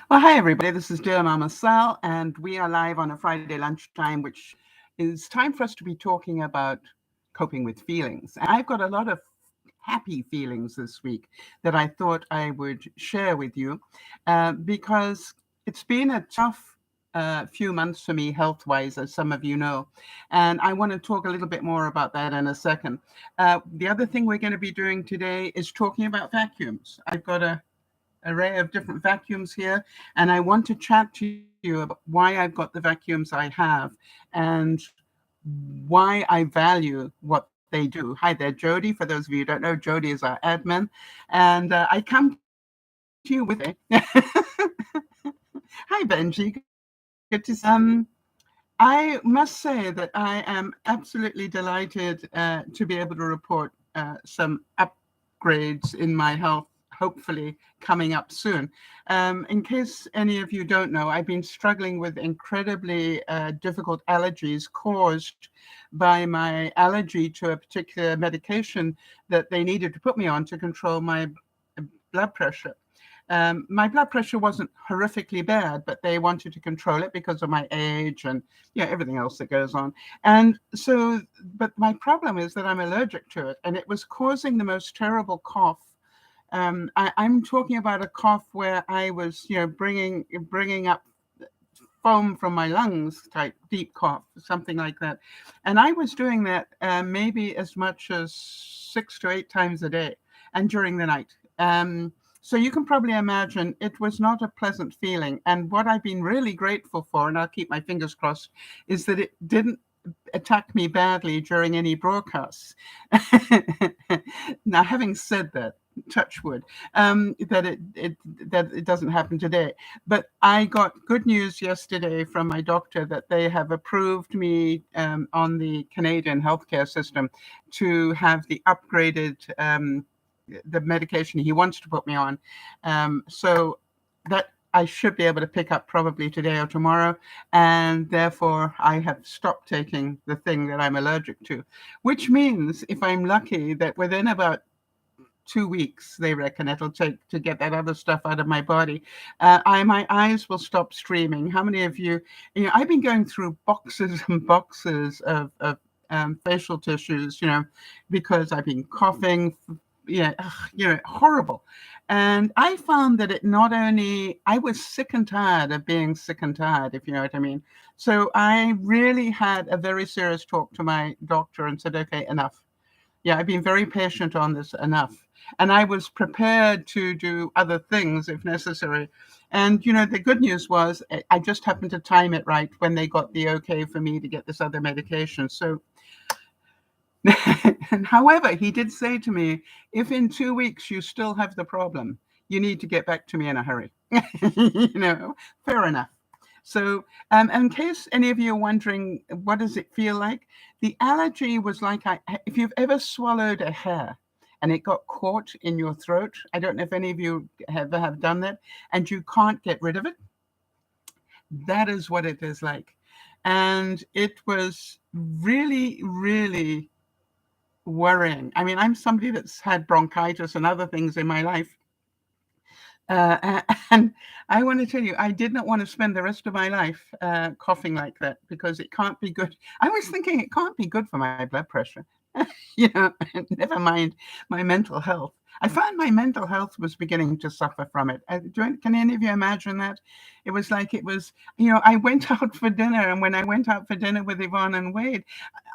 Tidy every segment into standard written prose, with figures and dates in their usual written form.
Well, hi everybody. This is DearMamaSal, and we are live on a Friday lunchtime, which is time for us to be talking about coping with feelings. And I've got a lot of happy feelings this week that I thought I would share with you because it's been a tough few months for me health-wise, as some of you know. And I want to talk a little bit more about that in a second. The other thing we're going to be doing today is talking about vacuums. I've got a array of different vacuums here, and I want to chat to you about why I've got the vacuums I have and why I value what they do. Hi there, Jody. For those of you who don't know, Jody is our admin, and I come to you with Hi, Benji. Good to see you. I must say that I am absolutely delighted to be able to report some upgrades in my health, hopefully coming up soon. In case any of you don't know, I've been struggling with incredibly difficult allergies caused by my allergy to a particular medication that they needed to put me on to control my blood pressure. My blood pressure wasn't horrifically bad, but they wanted to control it because of my age and everything else that goes on. And so, but my problem is that I'm allergic to it, and it was causing the most terrible cough. I'm talking about a cough where I was, bringing up foam from my lungs, type deep cough, something like that. And I was doing that maybe as much as 6 to 8 times a day, and during the night. So you can probably imagine it was not a pleasant feeling. And what I've been really grateful for, and I'll keep my fingers crossed, is that it didn't attack me badly during any broadcasts. Now, having said that, touch wood, that it doesn't happen today. But I got good news yesterday from my doctor that they have approved me on the Canadian healthcare system to have the upgraded the medication he wants to put me on. So that I should be able to pick up probably today or tomorrow. And therefore, I have stopped taking the thing that I'm allergic to, which means if I'm lucky that within about 2 weeks, they reckon it'll take to get that other stuff out of my body. My eyes will stop streaming. How many of you, I've been going through boxes and boxes of facial tissues, because I've been coughing, horrible. And I found that it not only, I was sick and tired of being sick and tired, if you know what I mean. So I really had a very serious talk to my doctor and said, okay, enough. Yeah, I've been very patient on this, enough. And I was prepared to do other things if necessary. And, the good news was I just happened to time it right when they got the okay for me to get this other medication. So, and however, he did say to me, if in 2 weeks you still have the problem, you need to get back to me in a hurry. Fair enough. So, in case any of you are wondering, what does it feel like? The allergy was like, if you've ever swallowed a hair and it got caught in your throat, I don't know if any of you have done that, and you can't get rid of it. That is what it is like. And it was really, really worrying. I mean, I'm somebody that's had bronchitis and other things in my life. And I want to tell you, I did not want to spend the rest of my life coughing like that because it can't be good. I was thinking it can't be good for my blood pressure, never mind my mental health. I found my mental health was beginning to suffer from it. Can any of you imagine that? It was like I went out for dinner, and when I went out for dinner with Yvonne and Wade,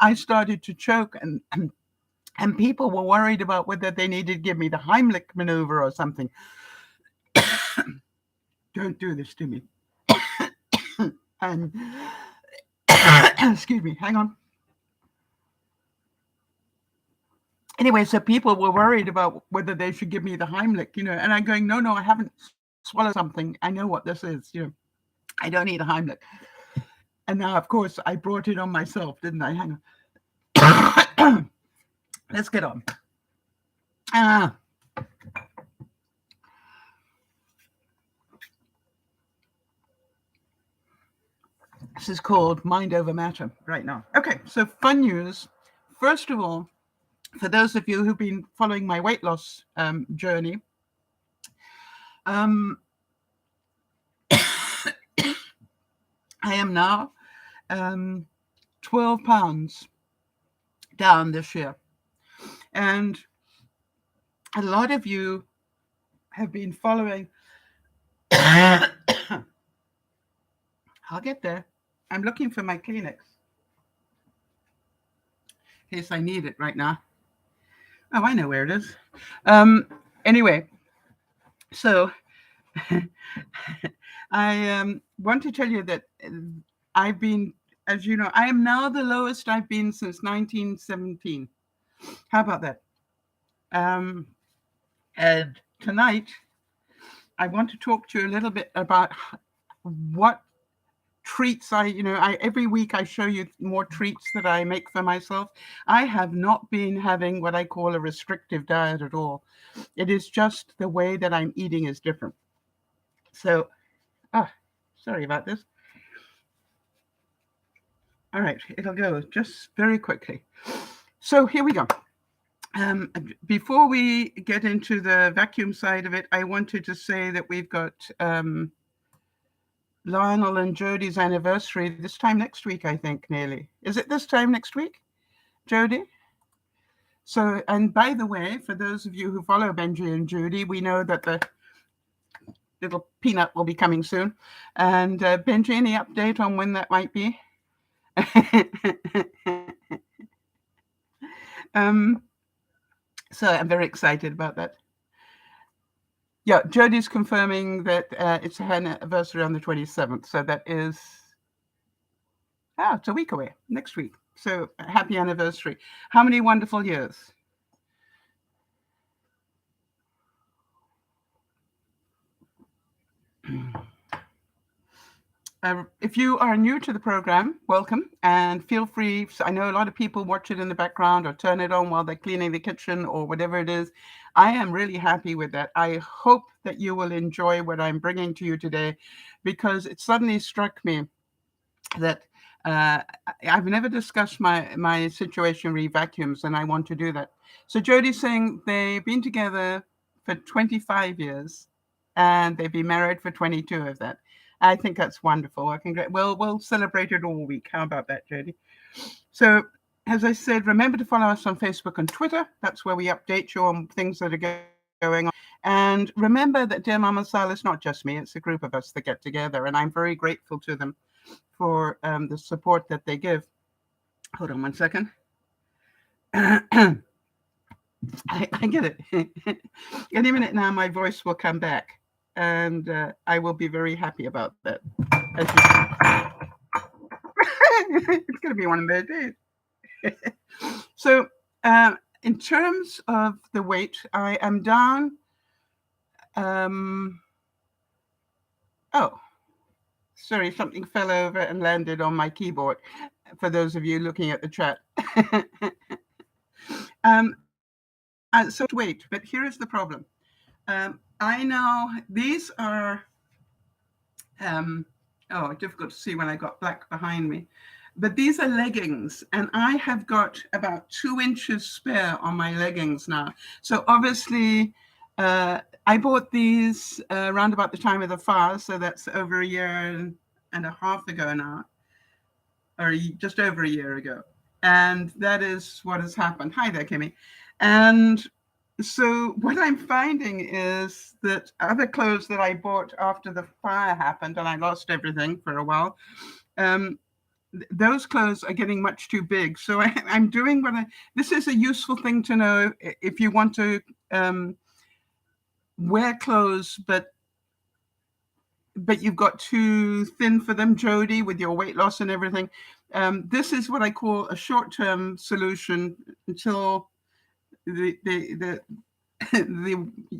I started to choke, and people were worried about whether they needed to give me the Heimlich maneuver or something. Don't do this to me. And excuse me, hang on. Anyway, so people were worried about whether they should give me the Heimlich, and I'm going, no, I haven't swallowed something. I know what this is, I don't need a Heimlich. And now, of course, I brought it on myself, didn't I? Hang on. Let's get on. This is called Mind Over Matter right now. Okay, so fun news. First of all, for those of you who've been following my weight loss journey, I am now 12 pounds down this year. And a lot of you have been following. I'll get there. I'm looking for my Kleenex in case I need it right now. Oh, I know where it is. Anyway, so I want to tell you that I've been, as you know, I am now the lowest I've been since 1917. How about that? And tonight, I want to talk to you a little bit about what treats I every week I show you more treats that I make for myself. I have not been having what I call a restrictive diet at all. It is just the way that I'm eating is different. So, sorry about this. All right, it'll go just very quickly. So here we go. Before we get into the vacuum side of it, I wanted to say that we've got Lionel and Jodie's anniversary this time next week, I think, nearly. Is it this time next week, Jodie? So, and by the way, for those of you who follow Benji and Jodie, we know that the little peanut will be coming soon. And Benji, any update on when that might be? So I'm very excited about that. Yeah, Jodie's confirming that it's her anniversary on the 27th. So that is, it's a week away, next week. So happy anniversary. How many wonderful years? If you are new to the program, welcome, and feel free. I know a lot of people watch it in the background or turn it on while they're cleaning the kitchen or whatever it is. I am really happy with that. I hope that you will enjoy what I'm bringing to you today, because it suddenly struck me that I've never discussed my situation re vacuums, and I want to do that. So Jodie's saying they've been together for 25 years, and they've been married for 22 of that. I think that's wonderful. We'll celebrate it all week. How about that, Jodie? So, as I said, remember to follow us on Facebook and Twitter. That's where we update you on things that are going on. And remember that Dear Mama Sal is not just me. It's a group of us that get together, and I'm very grateful to them for the support that they give. Hold on one second. I get it. Any minute now, my voice will come back, and I will be very happy about that. It's going to be one of those days. So, in terms of the weight, I am down. Sorry, something fell over and landed on my keyboard, for those of you looking at the chat. So weight, but here is the problem. I know these are, difficult to see when I got black behind me, but these are leggings, and I have got about 2 inches spare on my leggings now. So obviously, I bought these around about the time of the fire, so that's over a year and a half ago now, or just over a year ago. And that is what has happened. Hi there, Kimmy. And so what I'm finding is that other clothes that I bought after the fire happened, and I lost everything for a while, those clothes are getting much too big. So I'm doing this is a useful thing to know if you want to wear clothes, but you've got too thin for them, Jodie, with your weight loss and everything. This is what I call a short-term solution until the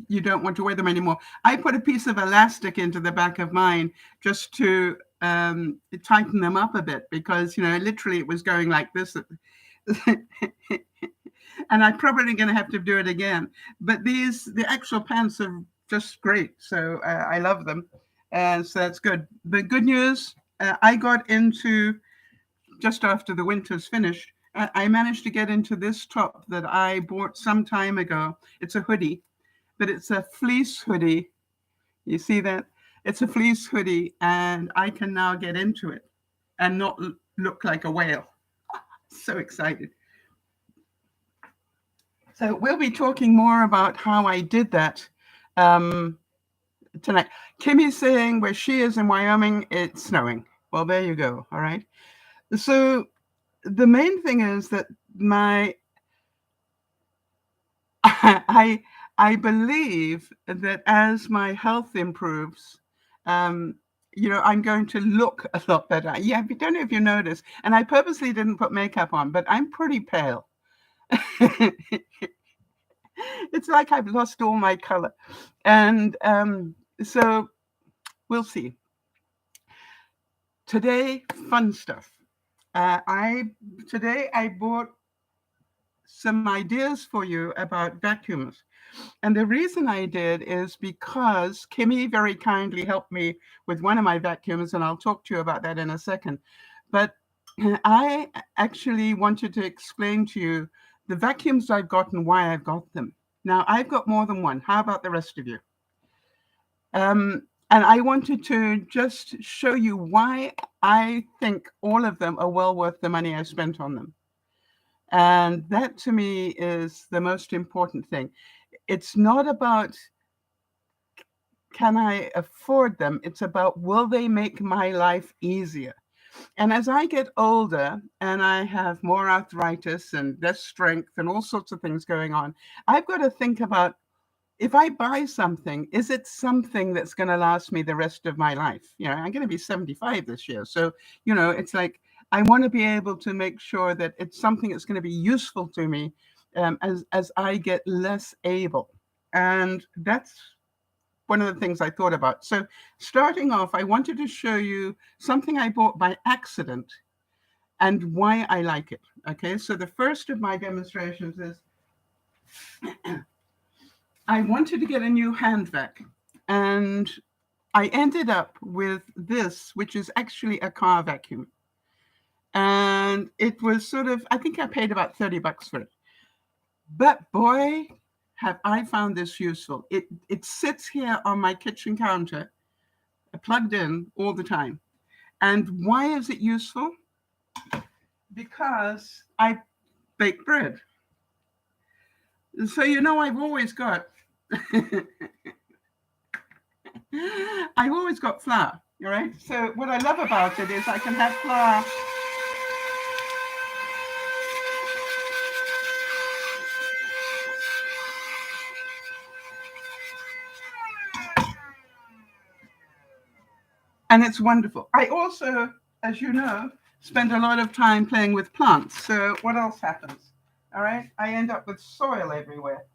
you don't want to wear them anymore. I put a piece of elastic into the back of mine just to tighten them up a bit, because literally it was going like this. And I'm probably going to have to do it again. But the actual pants are just great. So I love them. So that's good. The good news, I got into, just after the winter's finished, I managed to get into this top that I bought some time ago. It's a hoodie, but it's a fleece hoodie. You see that? It's a fleece hoodie, and I can now get into it. and not look like a whale. So excited. So we'll be talking more about how I did that tonight. Kimmy's saying where she is in Wyoming, it's snowing. Well, there you go. All right. So the main thing is that I believe that as my health improves, um, I'm going to look a lot better. Yeah, I don't know if you noticed, and I purposely didn't put makeup on, but I'm pretty pale. It's like I've lost all my color. And so we'll see. Today, fun stuff. Today I bought some ideas for you about vacuums. And the reason I did is because Kimmy very kindly helped me with one of my vacuums, and I'll talk to you about that in a second. But I actually wanted to explain to you the vacuums I've got and why I've got them. Now, I've got more than one. How about the rest of you? And I wanted to just show you why I think all of them are well worth the money I spent on them. And that to me is the most important thing. It's not about can I afford them? It's about will they make my life easier? And as I get older and I have more arthritis and less strength and all sorts of things going on, I've got to think about if I buy something, is it something that's going to last me the rest of my life? I'm going to be 75 this year. So, it's like I want to be able to make sure that it's something that's going to be useful to me as I get less able. And that's one of the things I thought about. So starting off, I wanted to show you something I bought by accident and why I like it. Okay, so the first of my demonstrations is I wanted to get a new hand vac, and I ended up with this, which is actually a car vacuum. And it was sort of, I think I paid about $30 for it. But boy, have I found this useful. It sits here on my kitchen counter, plugged in all the time. And why is it useful? Because I bake bread. So I've always got I've always got flour, all right? So what I love about it is I can have flour and it's wonderful. I also, as you know, spend a lot of time playing with plants. So what else happens? All right, I end up with soil everywhere.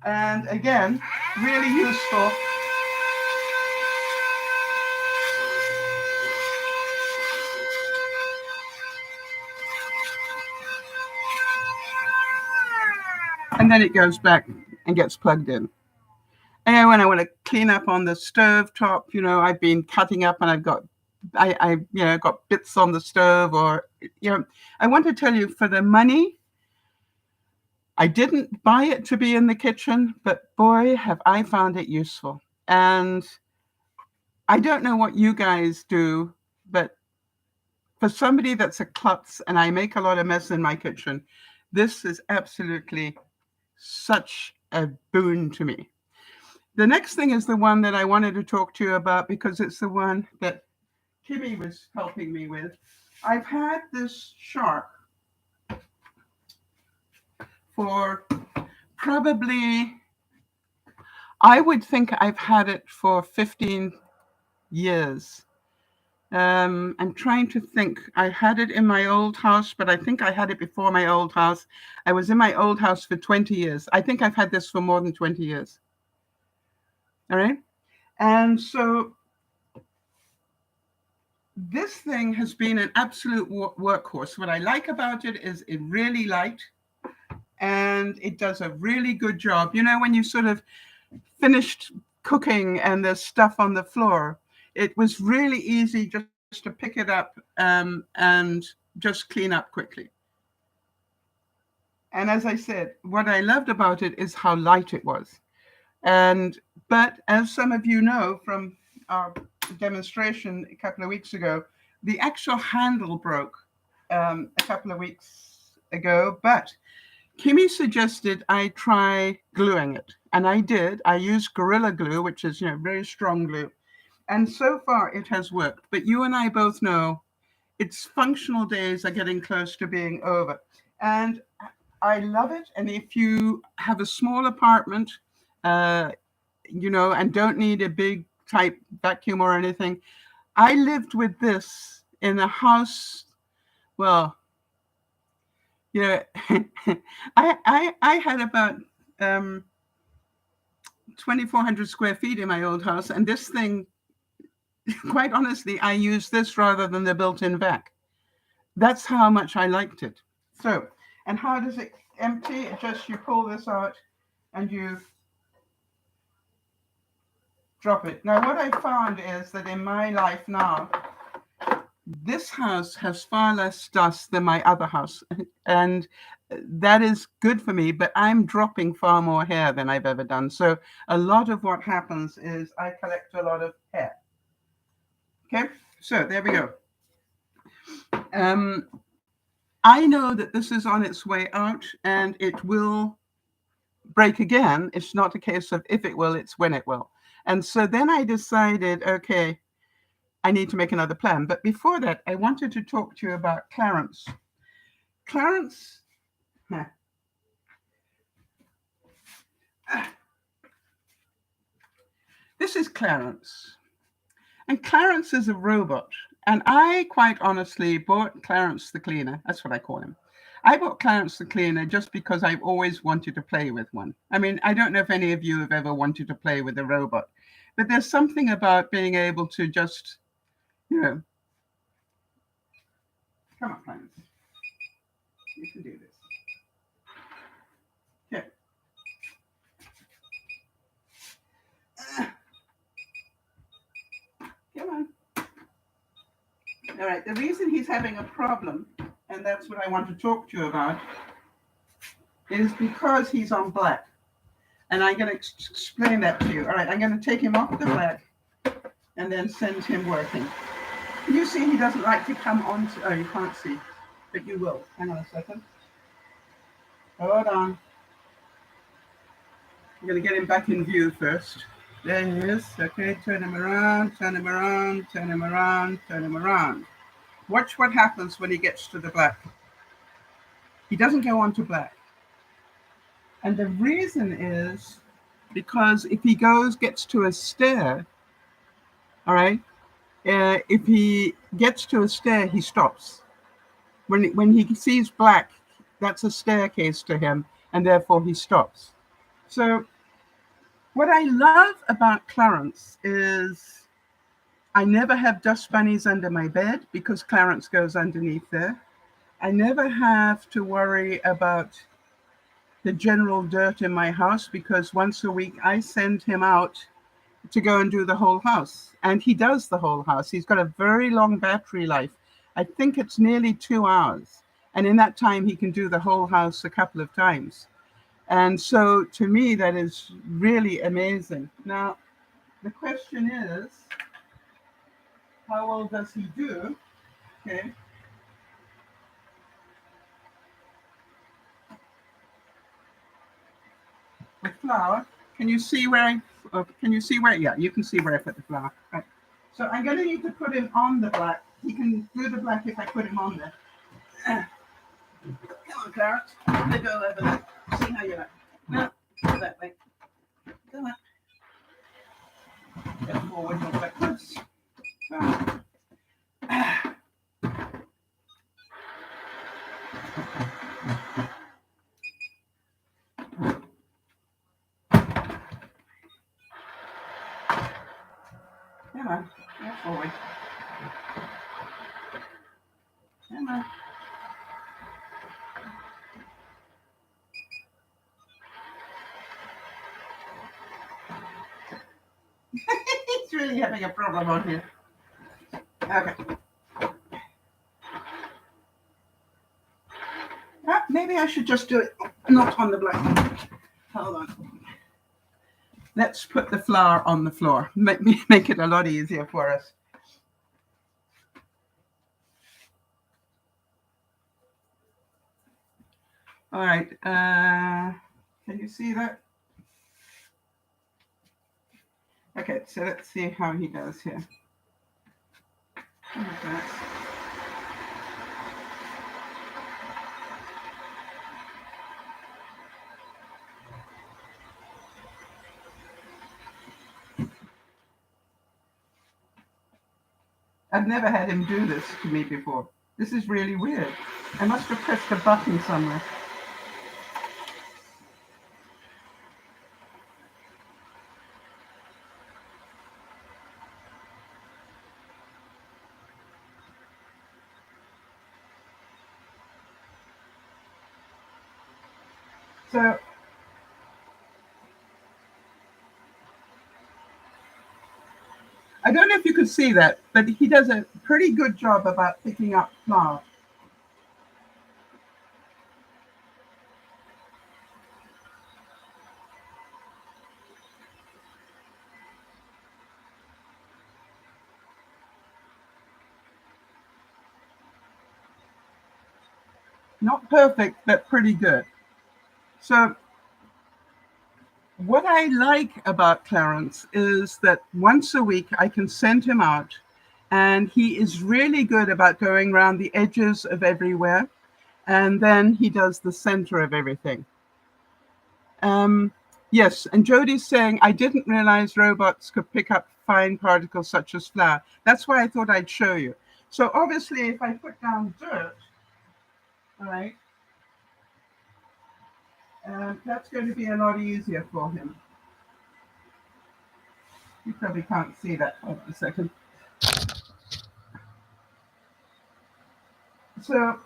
And again, really useful. And then it goes back and gets plugged in. And when I want to clean up on the stove top, I've been cutting up and I've got I got bits on the stove, or I want to tell you, for the money, I didn't buy it to be in the kitchen, but boy, have I found it useful. And I don't know what you guys do, but for somebody that's a klutz, and I make a lot of mess in my kitchen, this is absolutely such a boon to me. The next thing is the one that I wanted to talk to you about because it's the one that Kimmy was helping me with. I've had this shark for probably, I would think I've had it for 15 years. I'm trying to think. I had it in my old house, but I think I had it before my old house. I was in my old house for 20 years. I think I've had this for more than 20 years. All right. And so this thing has been an absolute workhorse. What I like about it is it's really light and it does a really good job. When you sort of finished cooking and there's stuff on the floor, it was really easy just to pick it up and just clean up quickly. And as I said, what I loved about it is how light it was. But as some of you know from our demonstration a couple of weeks ago, the actual handle broke a couple of weeks ago, but Kimmy suggested I try gluing it, and I did. I used Gorilla Glue, which is, very strong glue, and so far it has worked. But you and I both know its functional days are getting close to being over, and I love it. And if you have a small apartment, and don't need a big type vacuum or anything, I lived with this in a house. Well, I had about 2,400 square feet in my old house, and this thing, quite honestly, I used this rather than the built-in vac. That's how much I liked it. So, and how does it empty? It just, you pull this out and you drop it. Now, what I found is that in my life now, this house has far less dust than my other house, and that is good for me, but I'm dropping far more hair than I've ever done. So a lot of what happens is I collect a lot of hair. Okay, so there we go. I know that this is on its way out and it will break again. It's not a case of if it will, it's when it will. And so then I decided, okay, I need to make another plan. But before that, I wanted to talk to you about Clarence. Clarence, this is Clarence. And Clarence is a robot. And I quite honestly bought Clarence the cleaner. That's what I call him. I bought Clarence the cleaner just because I've always wanted to play with one. I mean, I don't know if any of you have ever wanted to play with a robot, but there's something about being able to just, come on, Clarence. You can do this. Okay. Come on. All right, the reason he's having a problem, and that's what I want to talk to you about, is because he's on black. And I'm going to explain that to you. All right, I'm going to take him off the black and then send him working. You see he doesn't like to come on to, you can't see, but you will. Hang on a second. Hold on. I'm going to get him back in view first. There he is. Okay, turn him around, turn him around, turn him around, turn him around. Watch what happens when he gets to the black. He doesn't go on to black. And the reason is because if he gets to a stair, all right, if he gets to a stair, he stops. When he sees black, that's a staircase to him, and therefore he stops. So what I love about Clarence is I never have dust bunnies under my bed because Clarence goes underneath there. I never have to worry about the general dirt in my house because once a week I send him out to go and do the whole house. And he does the whole house. He's got a very long battery life. I think it's nearly 2 hours. And in that time, he can do the whole house a couple of times. And so to me, that is really amazing. Now, the question is, how well does he do? Okay. With flour, can you see where yeah, you can see where I put the flour. Right. So I'm going to need to put him on the black. He can do the black if I put him on there. Come on, Clarence. I'm going to go over there. See how you like. No, go that way. Come on. Go forward, not backwards. Come on, go forward. Come on. He's really having a problem on here. Okay. Maybe I should just do it not on the black. Hold on. Let's put the flour on the floor. Make it a lot easier for us. All right. Can you see that? Okay, so let's see how he does here. Okay. I've never had him do this to me before. This is really weird. I must have pressed a button somewhere. So I don't know if you could see that, but he does a pretty good job about picking up flour. Not perfect, but pretty good. So what I like about Clarence is that once a week I can send him out, and he is really good about going around the edges of everywhere, and then he does the center of everything. Yes, and Jody's saying, I didn't realize robots could pick up fine particles such as flour. That's why I thought I'd show you. So obviously, if I put down dirt, all right, that's going to be a lot easier for him. You probably can't see that. Hold on a second. So,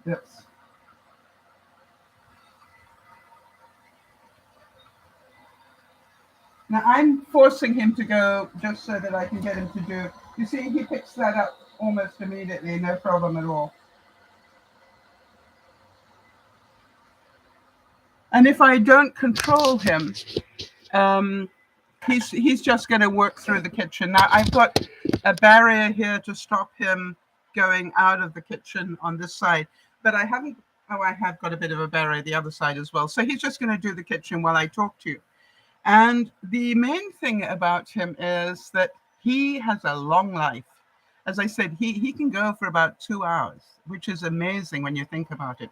yes. Now I'm forcing him to go just so that I can get him to do. You see, he picks that up almost immediately, no problem at all. And if I don't control him, he's just going to work through the kitchen. Now I've got a barrier here to stop him going out of the kitchen on this side, but I haven't. Oh, I have got a bit of a barrier the other side as well. So he's just going to do the kitchen while I talk to you. And the main thing about him is that he has a long life. As I said, he can go for about 2 hours, which is amazing when you think about it.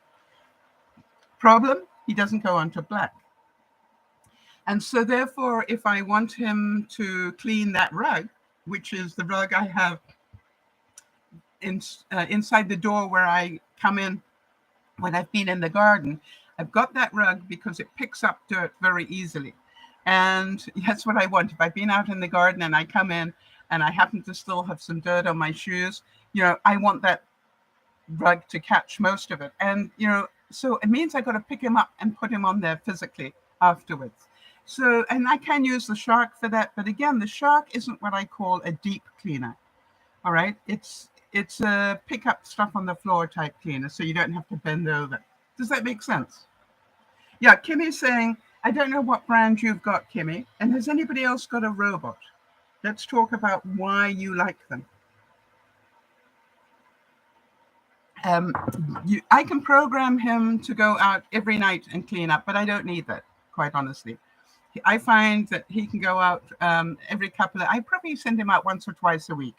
Problem, he doesn't go onto black. And so therefore, if I want him to clean that rug, which is the rug I have inside the door where I come in when I've been in the garden, I've got that rug because it picks up dirt very easily. And that's what I want. If I've been out in the garden and I come in and I happen to still have some dirt on my shoes, I want that rug to catch most of it. And, so it means I got to pick him up and put him on there physically afterwards. So, and I can use the shark for that. But again, the shark isn't what I call a deep cleaner. All right. It's a pick up stuff on the floor type cleaner. So you don't have to bend over. Does that make sense? Yeah. Kimmy's saying, I don't know what brand you've got, Kimmy. And has anybody else got a robot? Let's talk about why you like them. I can program him to go out every night and clean up, but I don't need that, quite honestly. I find that he can go out every I probably send him out once or twice a week,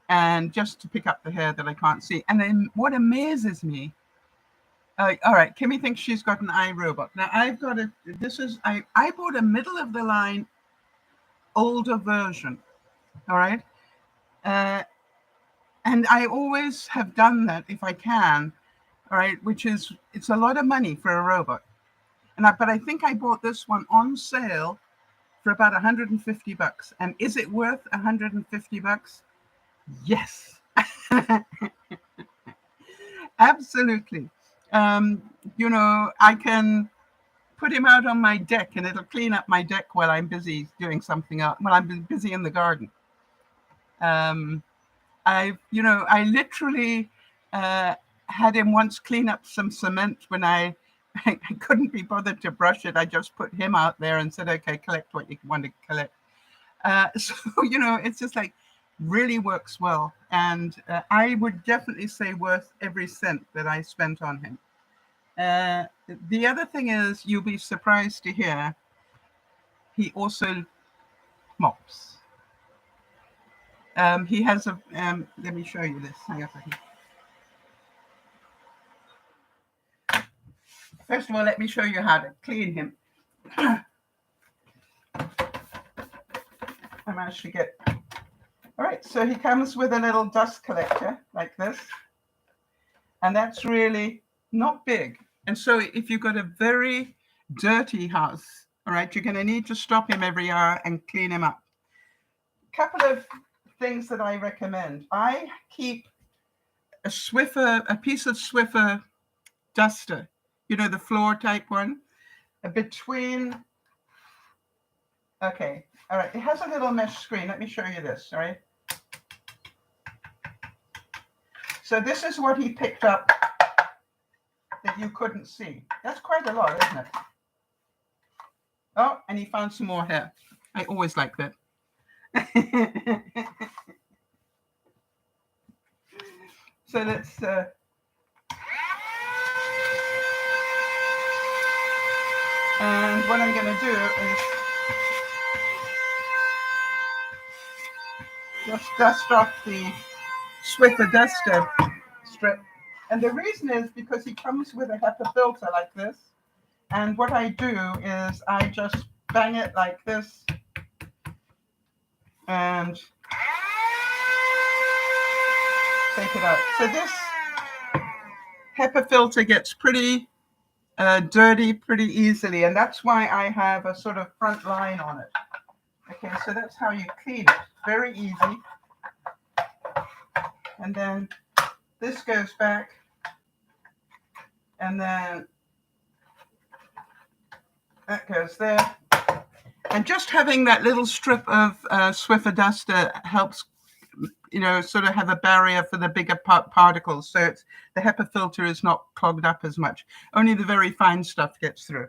and just to pick up the hair that I can't see. And then what amazes me, all right, Kimmy thinks she's got an iRobot. Now I've got I bought a middle of the line older version, all right? And I always have done that if I can, all right, it's a lot of money for a robot. But I think I bought this one on sale for about $150. And is it worth $150? Yes. Absolutely. I can put him out on my deck and it'll clean up my deck while I'm busy doing something else, while I'm busy in the garden. I literally had him once clean up some cement when I couldn't be bothered to brush it. I just put him out there and said, okay, collect what you want to collect. So, it's just like really works well. And I would definitely say worth every cent that I spent on him. The other thing is, you'll be surprised to hear, he also mops. He has a, let me show you this. Hang on a second. First of all, let me show you how to clean him. I managed to get, all right, so he comes with a little dust collector like this. And that's really not big. And so if you've got a very dirty house, all right, you're going to need to stop him every hour and clean him up. A couple of things that I recommend. I keep a piece of Swiffer duster, you know, the floor type one, between, okay, all right, it has a little mesh screen. Let me show you this, all right? So this is what he picked up that you couldn't see. That's quite a lot, isn't it? Oh, and he found some more hair. I always like that. So let's and what I'm going to do is just dust off the Swiffer duster strip. And the reason is because he comes with a HEPA filter like this. And what I do is I just bang it like this and take it out. So this HEPA filter gets pretty dirty pretty easily. And that's why I have a sort of front line on it. Okay, so that's how you clean it. Very easy. And then this goes back. And then that goes there. And just having that little strip of Swiffer duster helps, you know, sort of have a barrier for the bigger particles. So it's, the HEPA filter is not clogged up as much. Only the very fine stuff gets through.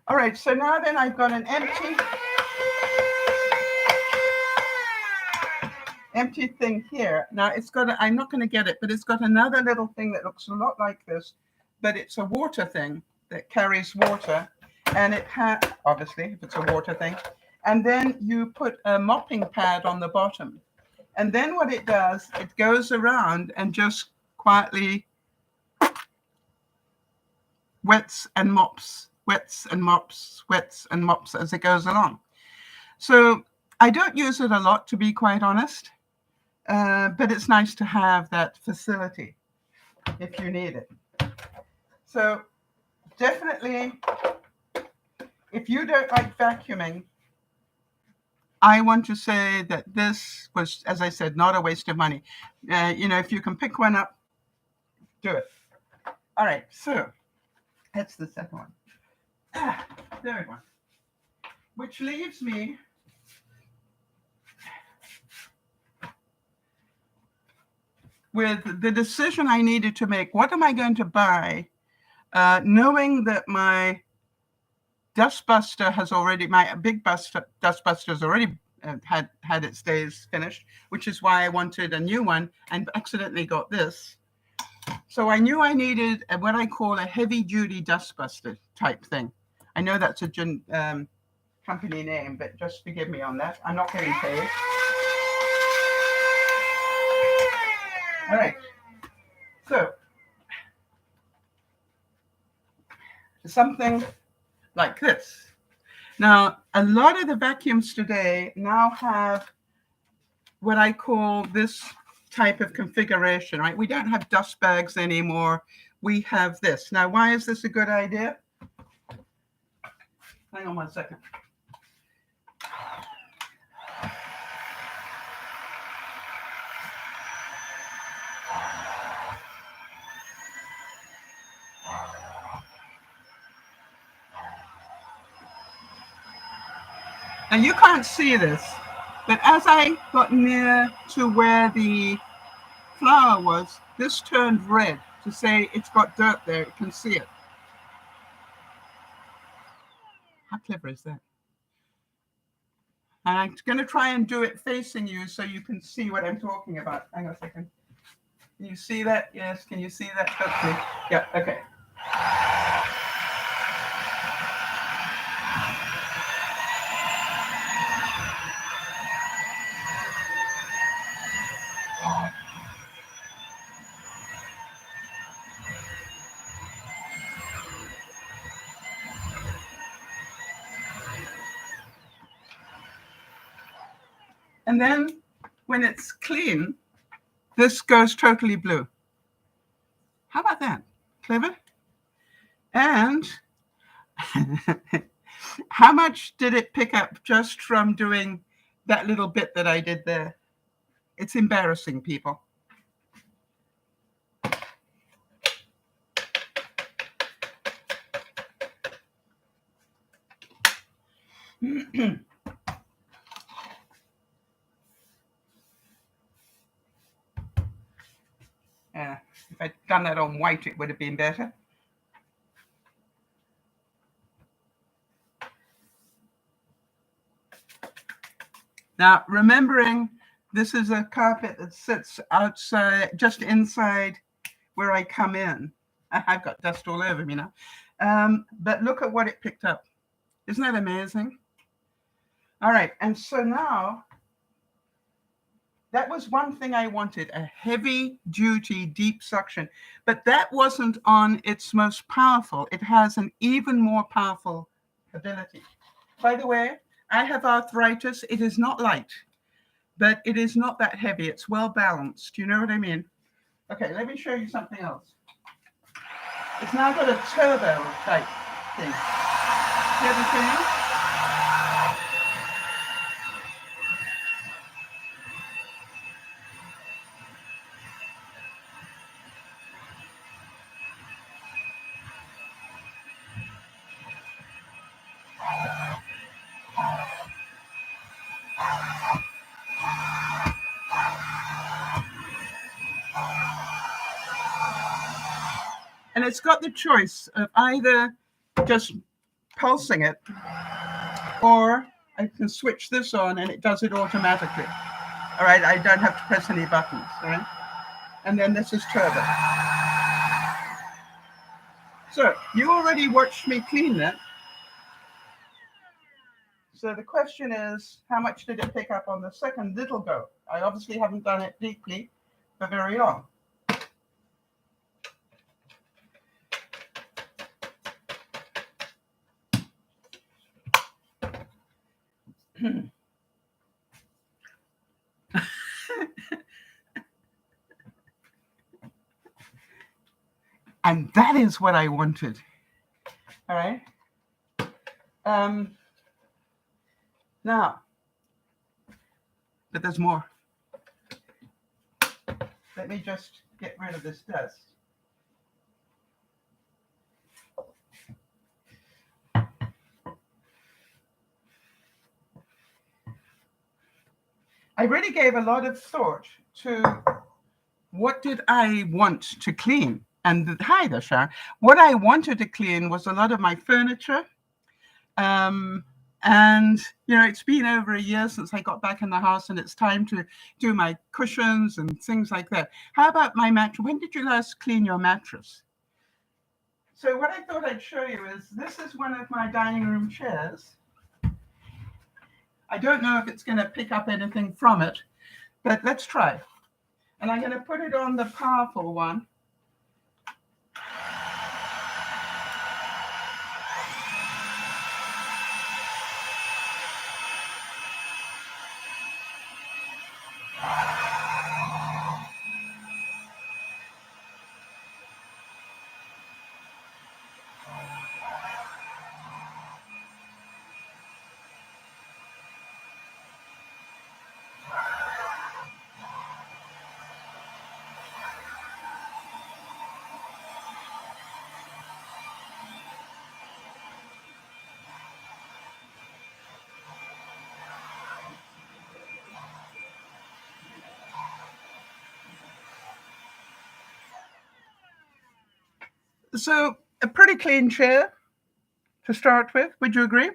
All right, so now then I've got an empty thing here. Now it's got, I'm not going to get it, but it's got another little thing that looks a lot like this, but it's a water thing that carries water. And it has, obviously, if it's a water thing, and then you put a mopping pad on the bottom. And then what it does, it goes around and just quietly wets and mops, wets and mops, wets and mops as it goes along. So I don't use it a lot, to be quite honest, but it's nice to have that facility if you need it. So definitely, if you don't like vacuuming, I want to say that this was, as I said, not a waste of money. You know, if you can pick one up, do it. All right, so that's the second one. Third one, which leaves me with the decision I needed to make. What am I going to buy? Knowing that my dustbuster has already, my big dustbuster has already had its days finished, which is why I wanted a new one and accidentally got this. So I knew I needed what I call a heavy-duty dustbuster type thing. I know that's a company name, but just forgive me on that. I'm not getting paid. All right. So something like this. Now, a lot of the vacuums today now have what I call this type of configuration, right? We don't have dust bags anymore. We have this. Now, why is this a good idea? Hang on 1 second. Now you can't see this, but as I got near to where the flower was, this turned red to say it's got dirt there. You can see it. How clever is that? And I'm going to try and do it facing you so you can see what I'm talking about. Hang on a second. Can you see that? Yes. Can you see that? Okay. Yeah. Okay. And then when it's clean, this goes totally blue. How about that? Clever? And how much did it pick up just from doing that little bit that I did there? It's embarrassing, people. If I'd done that on white, it would have been better. Now, remembering this is a carpet that sits outside, just inside where I come in. I've got dust all over me now. But look at what it picked up. Isn't that amazing? All right, and so now, that was one thing I wanted, a heavy-duty deep suction. But that wasn't on its most powerful. It has an even more powerful ability. By the way, I have arthritis. It is not light, but it is not that heavy. It's well balanced. Do you know what I mean? Okay, let me show you something else. It's now got a turbo type thing. See everything? And it's got the choice of either just pulsing it, or I can switch this on and it does it automatically. All right, I don't have to press any buttons, all right? And then this is turbo. So you already watched me clean that. So the question is, how much did it pick up on the second little go? I obviously haven't done it deeply for very long. And that is what I wanted. All right. Now, but there's more. Let me just get rid of this dust. I really gave a lot of thought to what did I want to clean. And hi there, Sharon. What I wanted to clean was a lot of my furniture. And, you know, it's been over a year since I got back in the house, and it's time to do my cushions and things like that. How about my mattress? When did you last clean your mattress? So what I thought I'd show you is, this is one of my dining room chairs. I don't know if it's going to pick up anything from it, but let's try. And I'm going to put it on the powerful one. So a pretty clean chair to start with. Would you agree?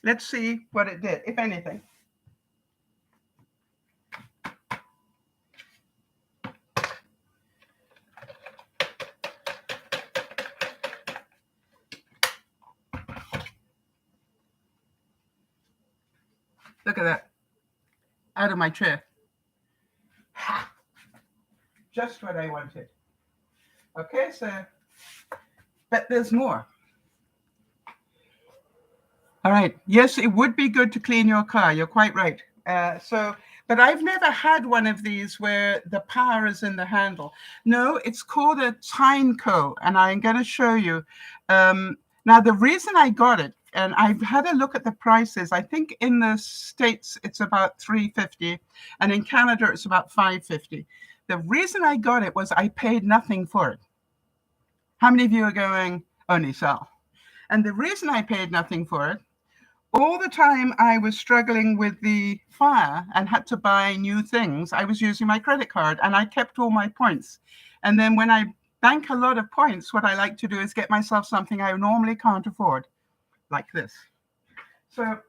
Let's see what it did, if anything. Look at that. Out of my chair. Ha! Just what I wanted. Okay, so, but there's more. All right. Yes, it would be good to clean your car. You're quite right. But I've never had one of these where the power is in the handle. No, it's called a Tyneco, and I'm going to show you. Now, the reason I got it, and I've had a look at the prices. I think in the States it's about $350, and in Canada it's about $550. The reason I got it was I paid nothing for it. How many of you are going, only Sal? And the reason I paid nothing for it, all the time I was struggling with the fire and had to buy new things, I was using my credit card and I kept all my points. And then when I bank a lot of points, what I like to do is get myself something I normally can't afford, like this. So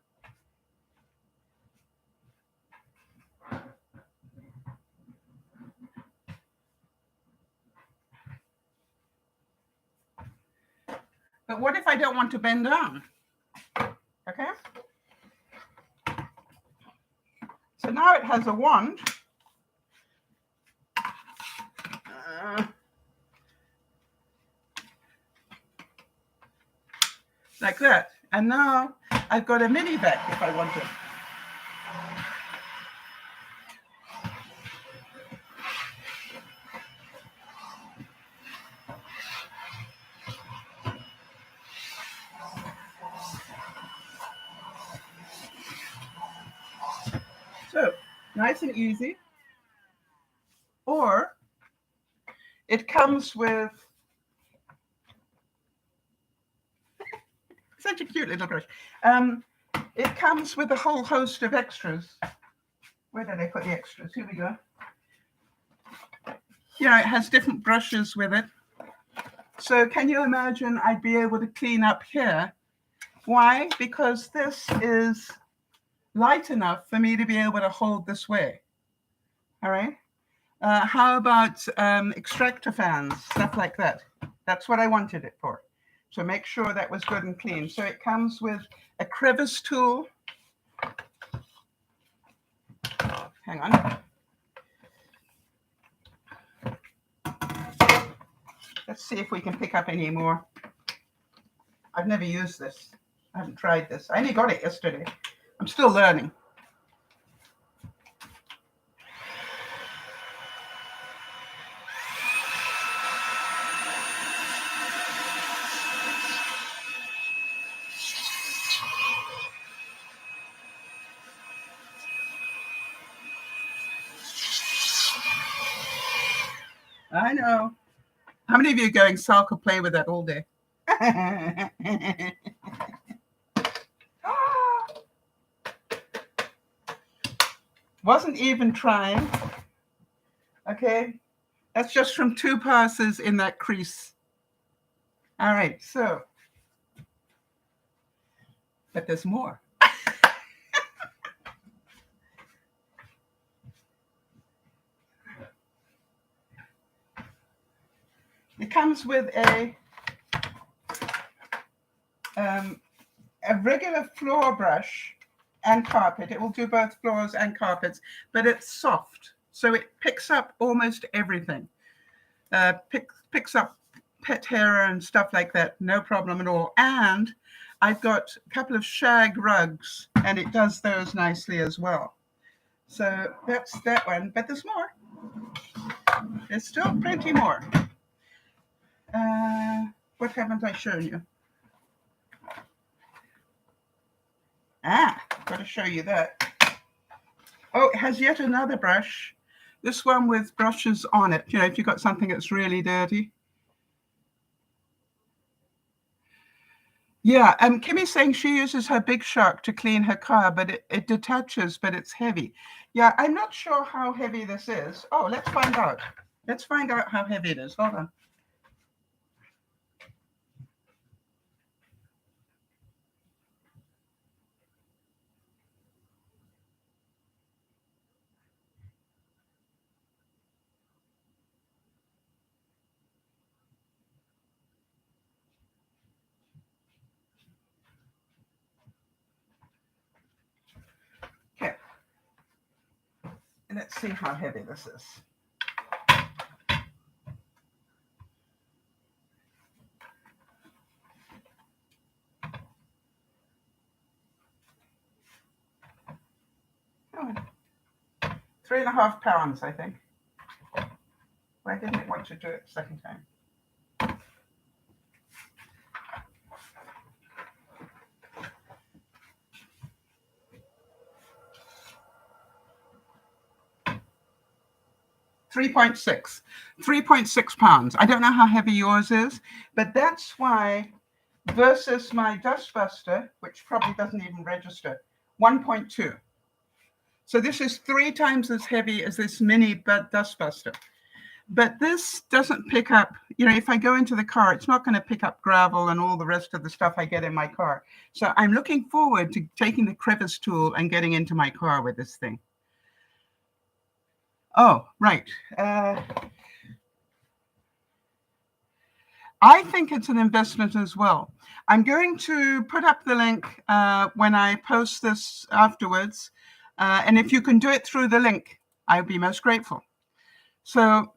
but what if I don't want to bend down? Okay. So now it has a wand. Like that. And now I've got a mini vac if I want it. So nice and easy. Or it comes with such a cute little brush. It comes with a whole host of extras. Where did I put the extras? Here we go. Here it has different brushes with it. So can you imagine I'd be able to clean up here? Why? Because this is light enough for me to be able to hold this way. All right. How about extractor fans, stuff like that? That's what I wanted it for. So make sure that was good and clean. So it comes with a crevice tool. Hang on. Let's see if we can pick up any more. I've never used this. I haven't tried this. I only got it yesterday. I'm still learning. I know. How many of you are going, Sal could play with that all day? Wasn't even trying. Okay. That's just from 2 passes in that crease. All right. So, but there's more. It comes with a regular floor brush and carpet. It will do both floors and carpets, but it's soft, so it picks up almost everything. Picks up pet hair and stuff like that, no problem at all. And I've got a couple of shag rugs, and it does those nicely as well. So that's that one, but there's more. There's still plenty more. What haven't I shown you? Got to show you that. Oh, it has yet another brush. This one with brushes on it. You know, if you've got something that's really dirty. Yeah, Kimmy's saying she uses her Big Shark to clean her car, but it detaches, but it's heavy. Yeah, I'm not sure how heavy this is. Oh, let's find out. Let's find out how heavy it is. Hold on. let's see how heavy this is. Oh, 3.5 pounds, I think. Why didn't it want to do it the second time? £3.6 pounds. I don't know how heavy yours is, but that's why versus my dustbuster, which probably doesn't even register, 1.2. So this is 3 times as heavy as this mini dustbuster. But this doesn't pick up, if I go into the car, it's not going to pick up gravel and all the rest of the stuff I get in my car. So I'm looking forward to taking the crevice tool and getting into my car with this thing. Oh, right. I think it's an investment as well. I'm going to put up the link when I post this afterwards. And if you can do it through the link, I'd be most grateful. So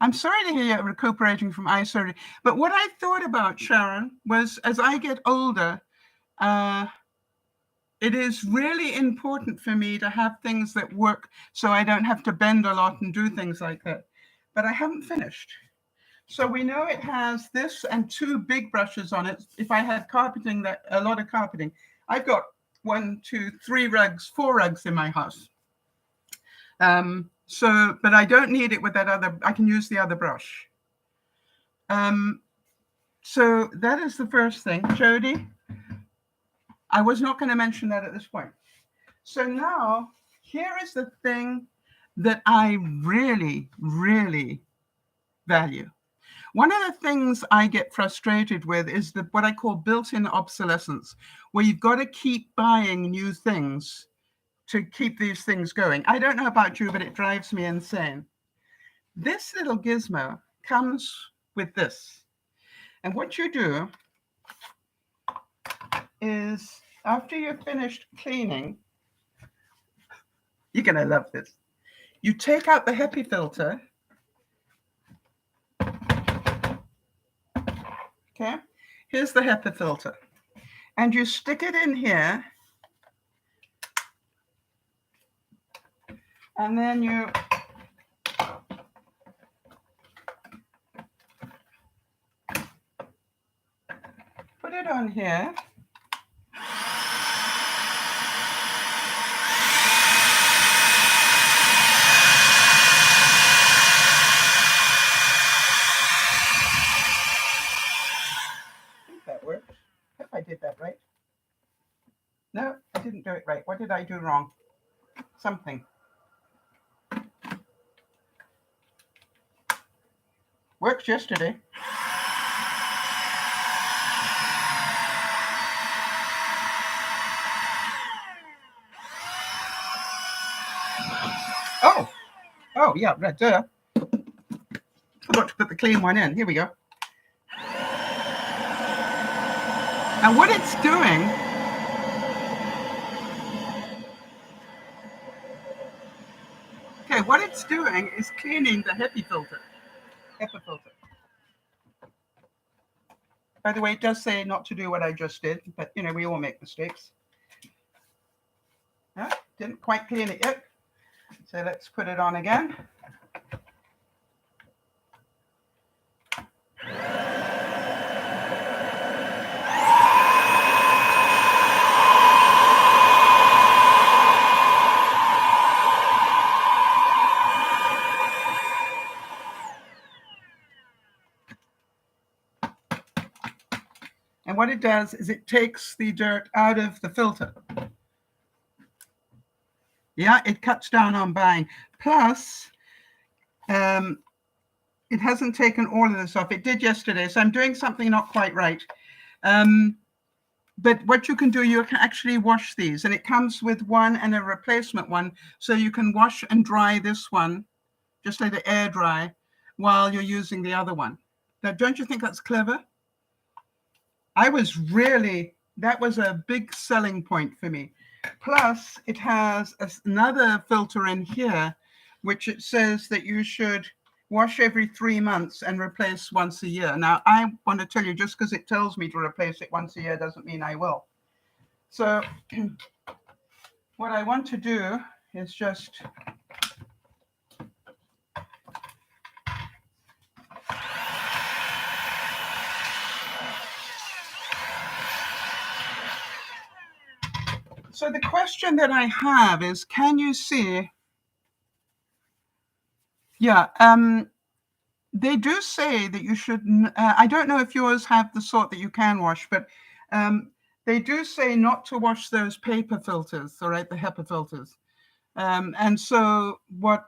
I'm sorry to hear you're recuperating from eye surgery. But what I thought about, Sharon, was as I get older, it is really important for me to have things that work so I don't have to bend a lot and do things like that. But I haven't finished. So we know it has this and 2 big brushes on it. If I had carpeting, a lot of carpeting, I've got 1, 2, 3 rugs, 4 rugs in my house. But I don't need it with that other, I can use the other brush. So that is the first thing. Jody, I was not going to mention that at this point. So now, here is the thing that I really, really value. One of the things I get frustrated with is what I call built-in obsolescence, where you've got to keep buying new things to keep these things going. I don't know about you, but it drives me insane. This little gizmo comes with this. And what you do is, after you've finished cleaning, you're going to love this. You take out the HEPA filter. Okay, here's the HEPA filter. And you stick it in here. And then you put it on here. I think that worked. I hope I did that right. No, I didn't do it right. What did I do wrong? Something. Worked yesterday. Oh, yeah, right there. Forgot to put the clean one in. Here we go. And what it's doing, what it's doing is cleaning the HEPA filter. By the way, it does say not to do what I just did, but we all make mistakes. No, didn't quite clean it yet. So let's put it on again. And what it does is it takes the dirt out of the filter. Yeah, it cuts down on buying. Plus, it hasn't taken all of this off. It did yesterday, so I'm doing something not quite right. But what you can do, you can actually wash these. And it comes with one and a replacement one. So you can wash and dry this one, just let it air dry, while you're using the other one. Now, don't you think that's clever? That was a big selling point for me. Plus, it has another filter in here, which it says that you should wash every 3 months and replace once a year. Now, I want to tell you, just because it tells me to replace it once a year doesn't mean I will. So what I want to do is just so the question that I have is, can you see? Yeah, they do say that you should, I don't know if yours have the sort that you can wash, but they do say not to wash those paper filters, all right, the HEPA filters. And so what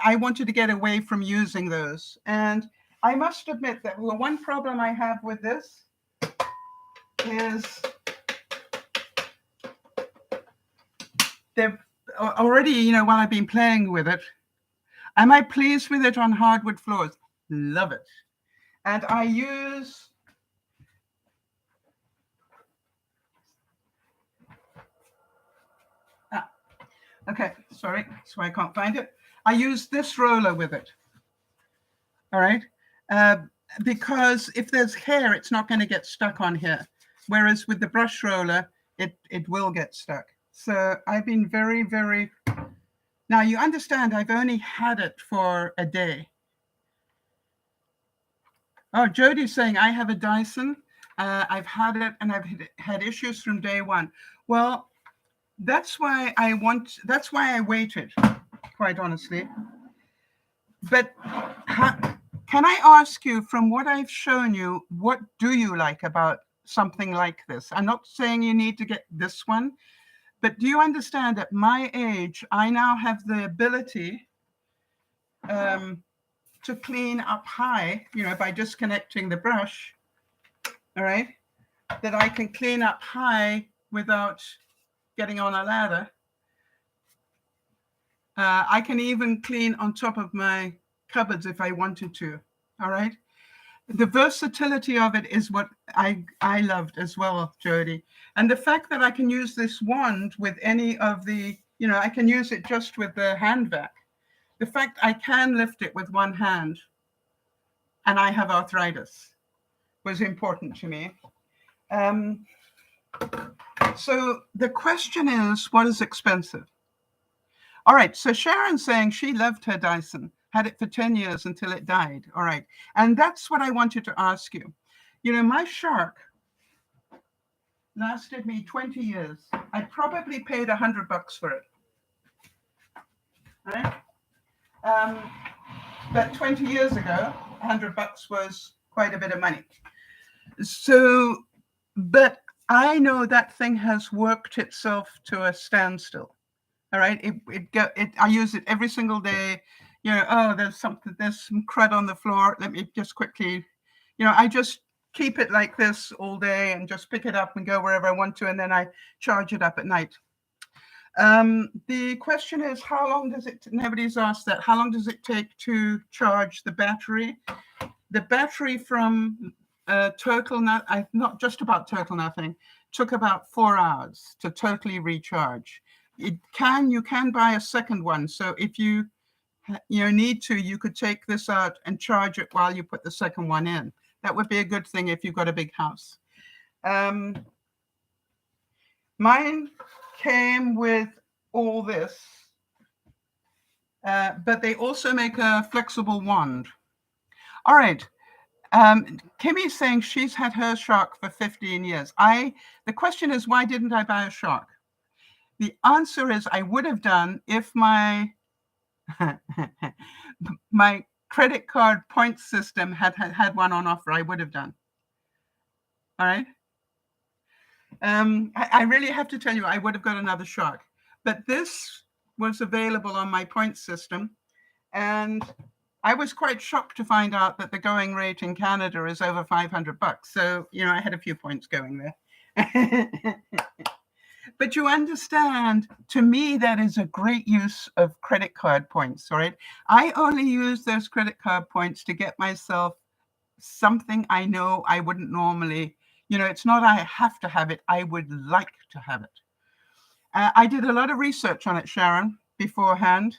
I wanted to get away from using those. And I must admit that the one problem I have with this is they've already, you know, while I've been playing with it, am I pleased with it on hardwood floors? Love it. And I use okay, sorry, so I can't find it. I use this roller with it. All right. Because if there's hair, it's not going to get stuck on here. Whereas with the brush roller, it will get stuck. So I've been very, very, now you understand I've only had it for a day. Oh, Jody's saying I have a Dyson. I've had it and I've had issues from day one. Well, that's why I waited, quite honestly. But can I ask you, from what I've shown you, what do you like about something like this? I'm not saying you need to get this one, but do you understand at my age, I now have the ability to clean up high, you know, by disconnecting the brush, all right, that I can clean up high without getting on a ladder. I can even clean on top of my cupboards if I wanted to, all right? The versatility of it is what I loved as well, Jody. And the fact that I can use this wand with any of the, you know, I can use it just with the hand vac. The fact I can lift it with one hand and I have arthritis was important to me. So the question is, what is expensive? All right, so Sharon's saying she loved her Dyson, had it for 10 years until it died. All right, and that's what I wanted to ask you. You know, my Shark lasted me 20 years. I probably paid $100 for it. All right? But 20 years ago, $100 was quite a bit of money. So, but I know that thing has worked itself to a standstill. All right, I use it every single day. You know, oh, there's some crud on the floor. Let me just quickly, you know, I just keep it like this all day and just pick it up and go wherever I want to, and then I charge it up at night. The question is, how long does it, nobody's asked that, how long does it take to charge the battery? The battery from Total, not just about Total Nothing, took about 4 hours to totally recharge. You can buy a second one. So if you need to, you could take this out and charge it while you put the second one in. That would be a good thing if you've got a big house. Mine came with all this, but they also make a flexible wand. All right. Kimmy's saying she's had her Shark for 15 years. The question is, why didn't I buy a Shark? The answer is I would have done if my my credit card point system had one on offer. I would have done. All right. I really have to tell you, I would have got another Shark, but this was available on my point system, and I was quite shocked to find out that the going rate in Canada is over $500. So, you know, I had a few points going there. But you understand, to me, that is a great use of credit card points, all right? I only use those credit card points to get myself something I know I wouldn't normally, you know, it's not I have to have it, I would like to have it. I did a lot of research on it, Sharon, beforehand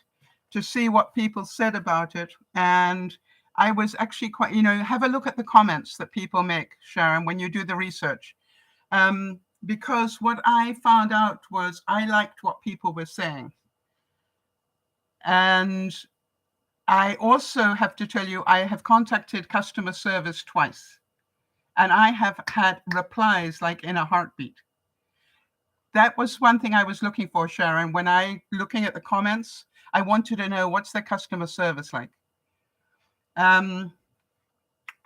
to see what people said about it. And I was actually quite, have a look at the comments that people make, Sharon, when you do the research. Because what I found out was I liked what people were saying. And I also have to tell you, I have contacted customer service twice, and I have had replies like in a heartbeat. That was one thing I was looking for, Sharon. When looking at the comments, I wanted to know what's their customer service like. And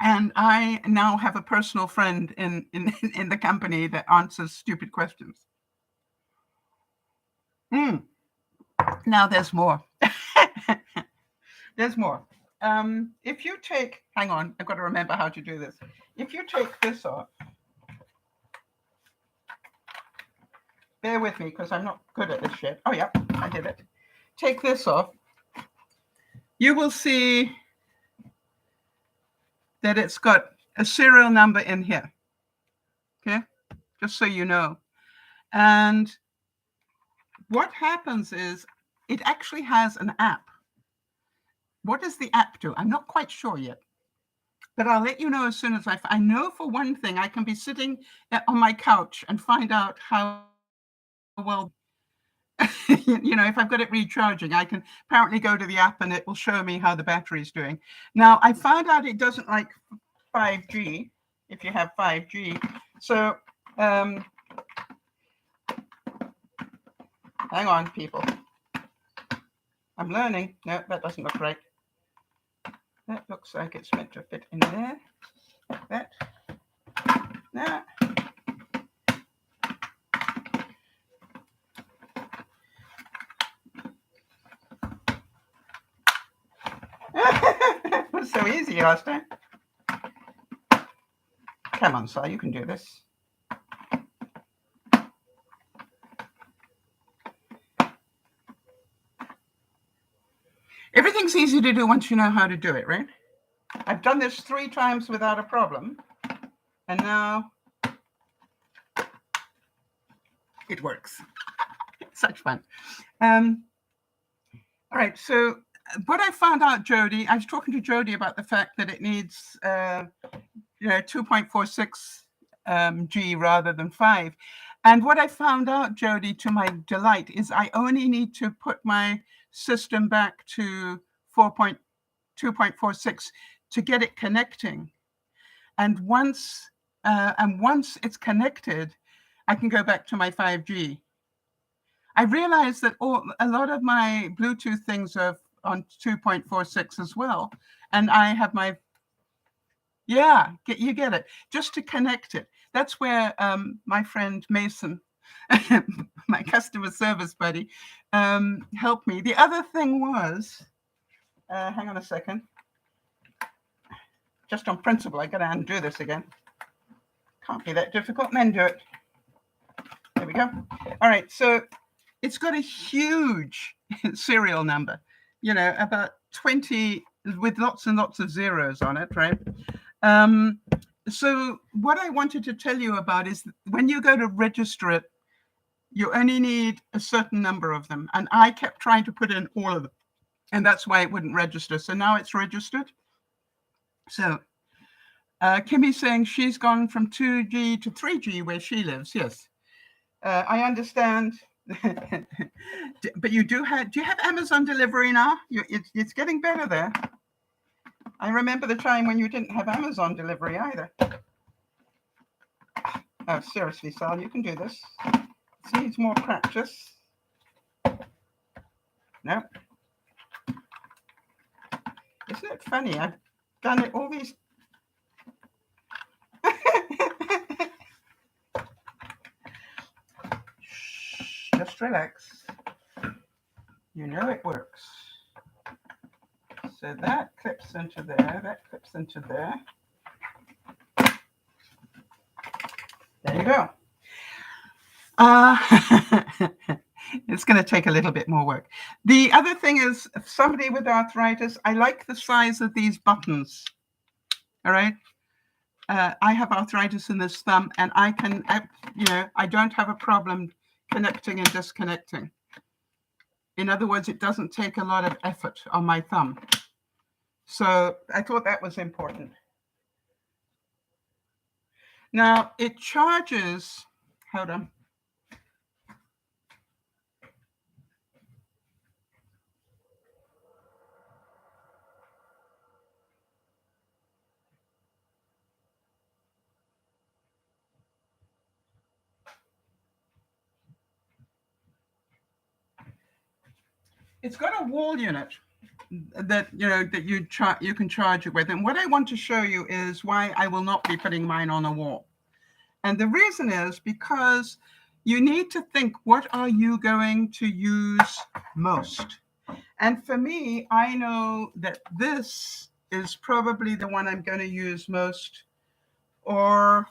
I now have a personal friend in the company that answers stupid questions. Now there's more. There's more. If you take, hang on, I've got to remember how to do this. If you take this off, bear with me because I'm not good at this shit. Oh yeah, I did it. Take this off. You will see that it's got a serial number in here. Okay, just so you know. And what happens is it actually has an app. What does the app do? I'm not quite sure yet, but I'll let you know as soon as I know. For one thing, I can be sitting on my couch and find out how well, if I've got it recharging, I can apparently go to the app and it will show me how the battery is doing. Now, I found out it doesn't like 5G if you have 5G. So, hang on, people. I'm learning. No, that doesn't look right. That looks like it's meant to fit in there. That. That. It was so easy last time. Come on, Sal, you can do this. Everything's easy to do once you know how to do it, right? I've done this 3 times without a problem, and now it works. Such fun. All right, so what I found out, Jody, I was talking to Jody about the fact that it needs 2.46 G rather than 5. And what I found out, Jody, to my delight, is I only need to put my system back to 2.46 to get it connecting. And once it's connected, I can go back to my 5G. I realized that a lot of my Bluetooth things are on 2.46 as well. And I have my, you get it, just to connect it. That's where my friend Mason, my customer service buddy, helped me. The other thing was, hang on a second. Just on principle, I got to undo this again. Can't be that difficult, and then do it. There we go. All right, so it's got a huge serial number, about 20 with lots and lots of zeros on it, right? So what I wanted to tell you about is when you go to register it, you only need a certain number of them. And I kept trying to put in all of them, and that's why it wouldn't register. So now it's registered. So Kimmy's saying she's gone from 2G to 3G where she lives. Yes, I understand. But do you have Amazon delivery now? It's getting better there. I remember the time when you didn't have Amazon delivery either. Oh, seriously, Sal, you can do this. This needs more practice. No. Isn't it funny? I've done it all these. Just relax. You know it works. So that clips into there, that clips into there. There you go. It's going to take a little bit more work. The other thing is, somebody with arthritis, I like the size of these buttons. All right. I have arthritis in this thumb, and I can, I don't have a problem connecting and disconnecting. In other words, it doesn't take a lot of effort on my thumb. So I thought that was important. Now it charges, hold on. It's got a wall unit that you can charge it with. And what I want to show you is why I will not be putting mine on a wall. And the reason is because you need to think, what are you going to use most? And for me, I know that this is probably the one I'm going to use most. Or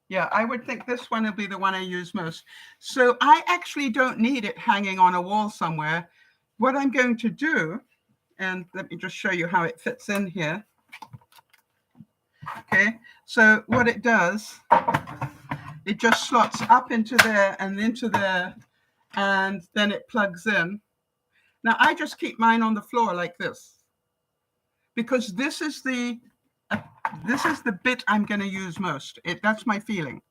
yeah, I would think this one will be the one I use most. So I actually don't need it hanging on a wall somewhere. What I'm going to do, and let me just show you how it fits in here. Okay, so what it does, it just slots up into there and into there, and then it plugs in. Now I just keep mine on the floor like this, because this is the bit I'm going to use most. That's my feeling.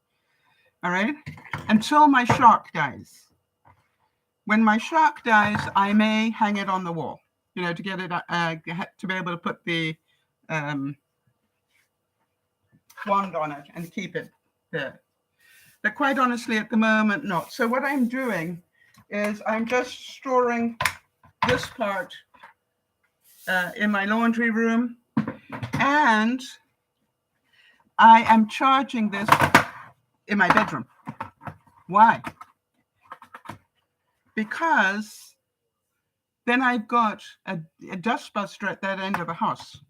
All right, until my shark dies. When my shark dies, I may hang it on the wall, to get it to be able to put the wand on it and keep it there. But quite honestly, at the moment, not. So what I'm doing is I'm just storing this part in my laundry room, and I am charging this in my bedroom. Why? Because then I've got a dust buster at that end of the house.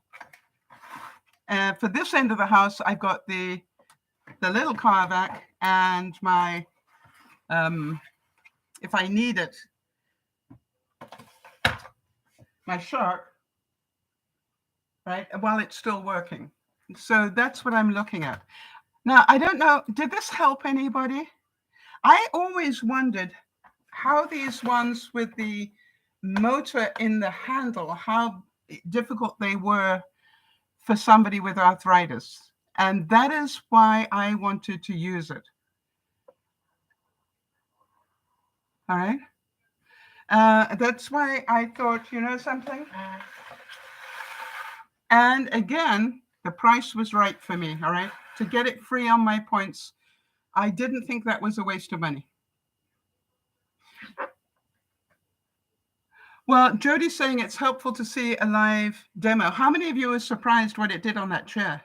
For this end of the house, I've got the little car vac and my, if I need it, my shark, right, while it's still working. So that's what I'm looking at. Now, I don't know, did this help anybody? I always wondered how these ones with the motor in the handle, how difficult they were for somebody with arthritis. And that is why I wanted to use it. All right. That's why I thought, something. And again, the price was right for me. All right. To get it free on my points, I didn't think that was a waste of money. Well, Jody's saying it's helpful to see a live demo. How many of you are surprised what it did on that chair?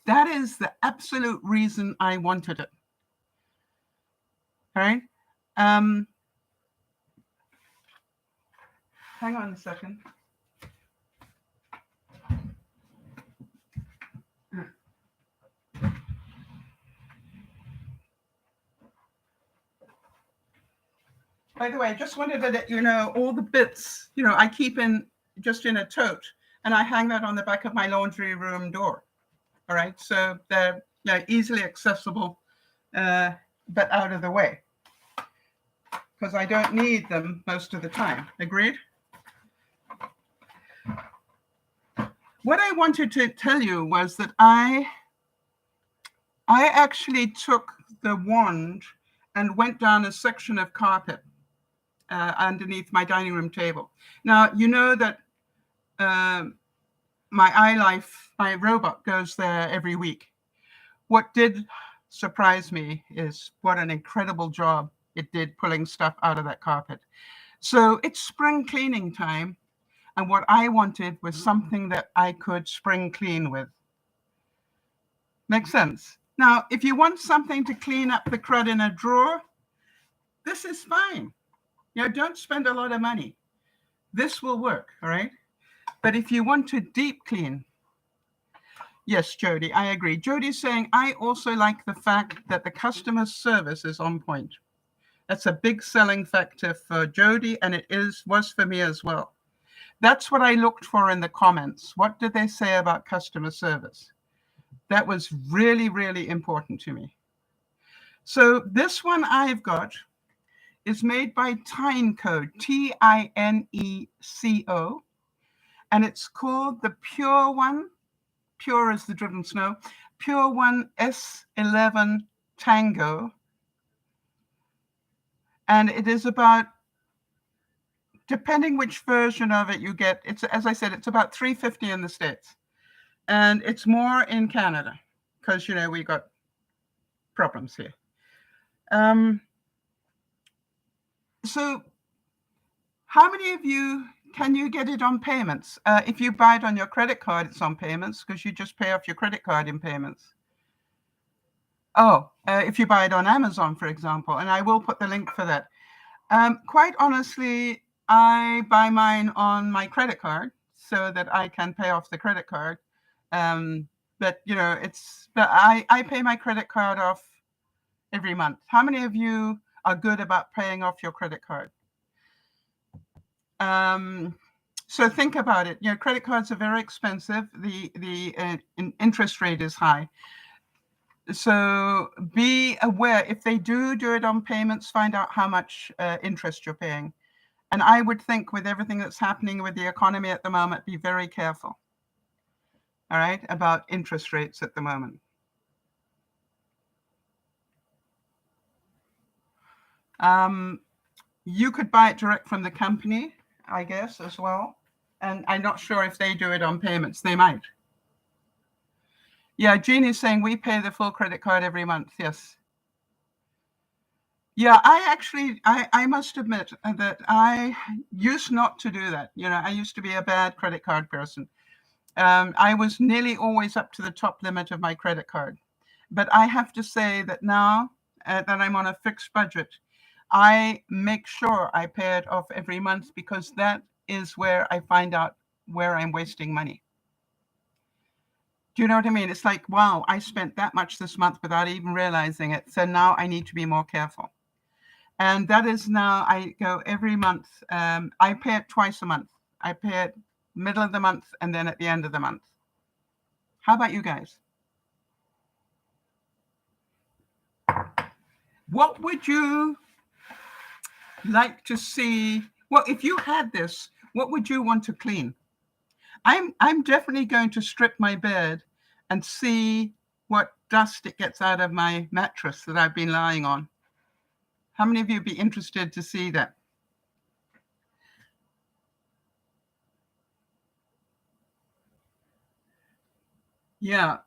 That is the absolute reason I wanted it. All right. Hang on a second. By the way, I just wanted to let you know all the bits, I keep just in a tote, and I hang that on the back of my laundry room door. All right. So they're easily accessible, but out of the way, because I don't need them most of the time. Agreed? What I wanted to tell you was that I actually took the wand and went down a section of carpet underneath my dining room table. Now, you know that my iLife, my robot, goes there every week. What did surprise me is what an incredible job it did pulling stuff out of that carpet. So it's spring cleaning time, and what I wanted was something that I could spring clean with. Makes sense? Now, if you want something to clean up the crud in a drawer, this is fine. Don't spend a lot of money. This will work, all right? But if you want to deep clean, yes, Jody, I agree. Jody's saying, I also like the fact that the customer service is on point. That's a big selling factor for Jody, and it was for me as well. That's what I looked for in the comments. What did they say about customer service? That was really, really important to me. So this one I've got is made by Tineco, Tineco, and it's called the Pure One. Pure as the driven snow. Pure One S11 Tango. And it is about, depending which version of it you get, it's, as I said, it's about $3.50 in the States. And it's more in Canada because, you know, we got problems here. So how many of you, can you get it on payments? If you buy it on your credit card, it's on payments because you just pay off your credit card in payments. Oh, if you buy it on Amazon, for example, and I will put the link for that. Quite honestly, I buy mine on my credit card so that I can pay off the credit card. But, you know, but I pay my credit card off every month. How many of you are good about paying off your credit card? So think about it. You know, credit cards are very expensive. The interest rate is high. So be aware, if they do it on payments, find out how much interest you're paying. And I would think with everything that's happening with the economy at the moment, be very careful, all right, about interest rates at the moment. You could buy it direct from the company, I guess, as well. And I'm not sure if they do it on payments. They might. Yeah, Jean is saying we pay the full credit card every month. Yes. Yeah, I must admit that I used not to do that. You know, I used to be a bad credit card person. I was nearly always up to the top limit of my credit card. But I have to say that now that I'm on a fixed budget, I make sure I pay it off every month because that is where I find out where I'm wasting money. Do you know what I mean? It's like, wow, I spent that much this month without even realizing it. So now I need to be more careful. And that is now, I go every month. I pay it twice a month. I pay it middle of the month and then at the end of the month. How about you guys? What would you like to see? Well, if you had this, what would you want to clean? I'm definitely going to strip my bed and see what dust it gets out of my mattress that I've been lying on. How many of you would be interested to see that? Yeah.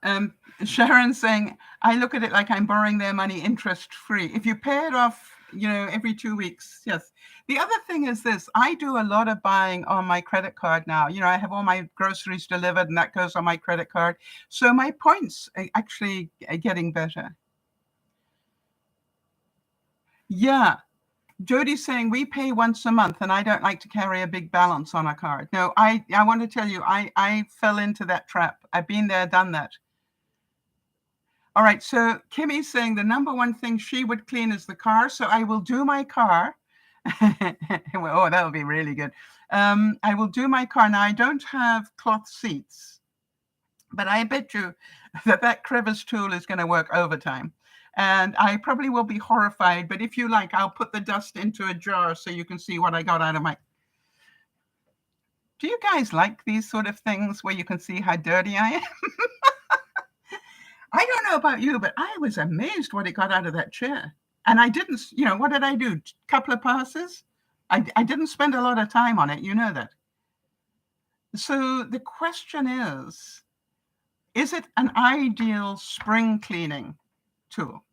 Sharon's saying, I look at it like I'm borrowing their money interest free. If you pay it off, you know, every 2 weeks. Yes. The other thing is this, I do a lot of buying on my credit card now. You know, I have all my groceries delivered and that goes on my credit card. So my points are actually getting better. Yeah. Jody's saying we pay once a month and I don't like to carry a big balance on a card. No, I want to tell you, I fell into that trap. I've been there, done that. All right, so Kimmy's saying the number one thing she would clean is the car. So I will do my car. Oh, that'll be really good. I will do my car. Now, I don't have cloth seats, but I bet you that crevice tool is going to work overtime. And I probably will be horrified, but if you like, I'll put the dust into a jar so you can see what I got out of my... Do you guys like these sort of things where you can see how dirty I am? I don't know about you, but I was amazed what it got out of that chair. And I didn't, you know, what did I do? A couple of passes? I didn't spend a lot of time on it. You know that. So the question is it an ideal spring cleaning tool?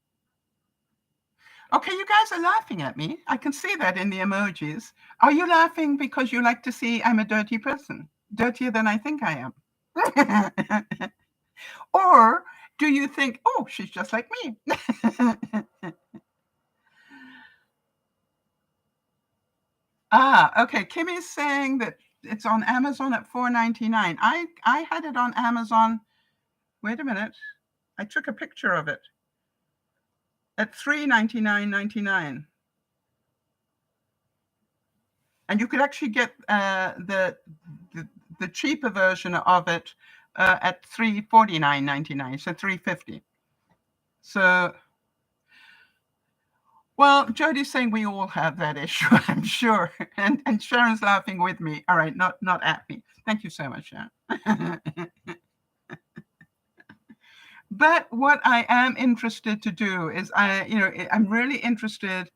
Okay, you guys are laughing at me. I can see that in the emojis. Are you laughing because you like to see I'm a dirty person? Dirtier than I think I am. Or do you think, oh, she's just like me? Okay. Kimmy's saying that it's on Amazon at $4.99. I had it on Amazon. Wait a minute. I took a picture of it at $3.99.99. And you could actually get the cheaper version of it at $349.99, so $3.50. So Well, Jody's saying we all have that issue, I'm sure. And Sharon's laughing with me. All right, not at me. Thank you so much, Sharon. But what I am interested to do is I'm really interested.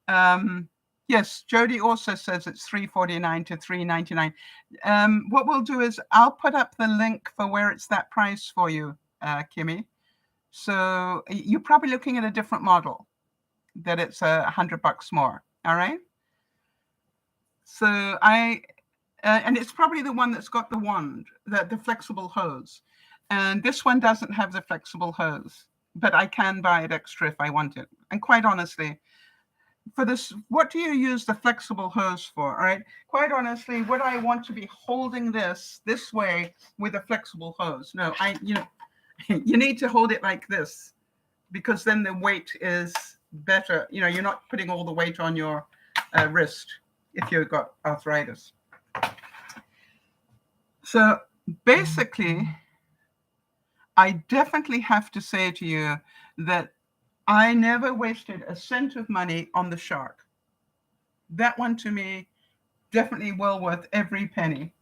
Yes, Jody also says it's $3.49 to $3.99. What we'll do is I'll put up the link for where it's that price for you, Kimmy. So you're probably looking at a different model that it's $100 more. All right. So and it's probably the one that's got the wand, the flexible hose. And this one doesn't have the flexible hose, but I can buy it extra if I want it. And quite honestly, for this, what do you use the flexible hose for? All right. Quite honestly, would I want to be holding this way with a flexible hose? No, you need to hold it like this, because then the weight is better. You're not putting all the weight on your wrist if you've got arthritis. So basically, I definitely have to say to you that I never wasted a cent of money on the shark. That one to me, definitely well worth every penny.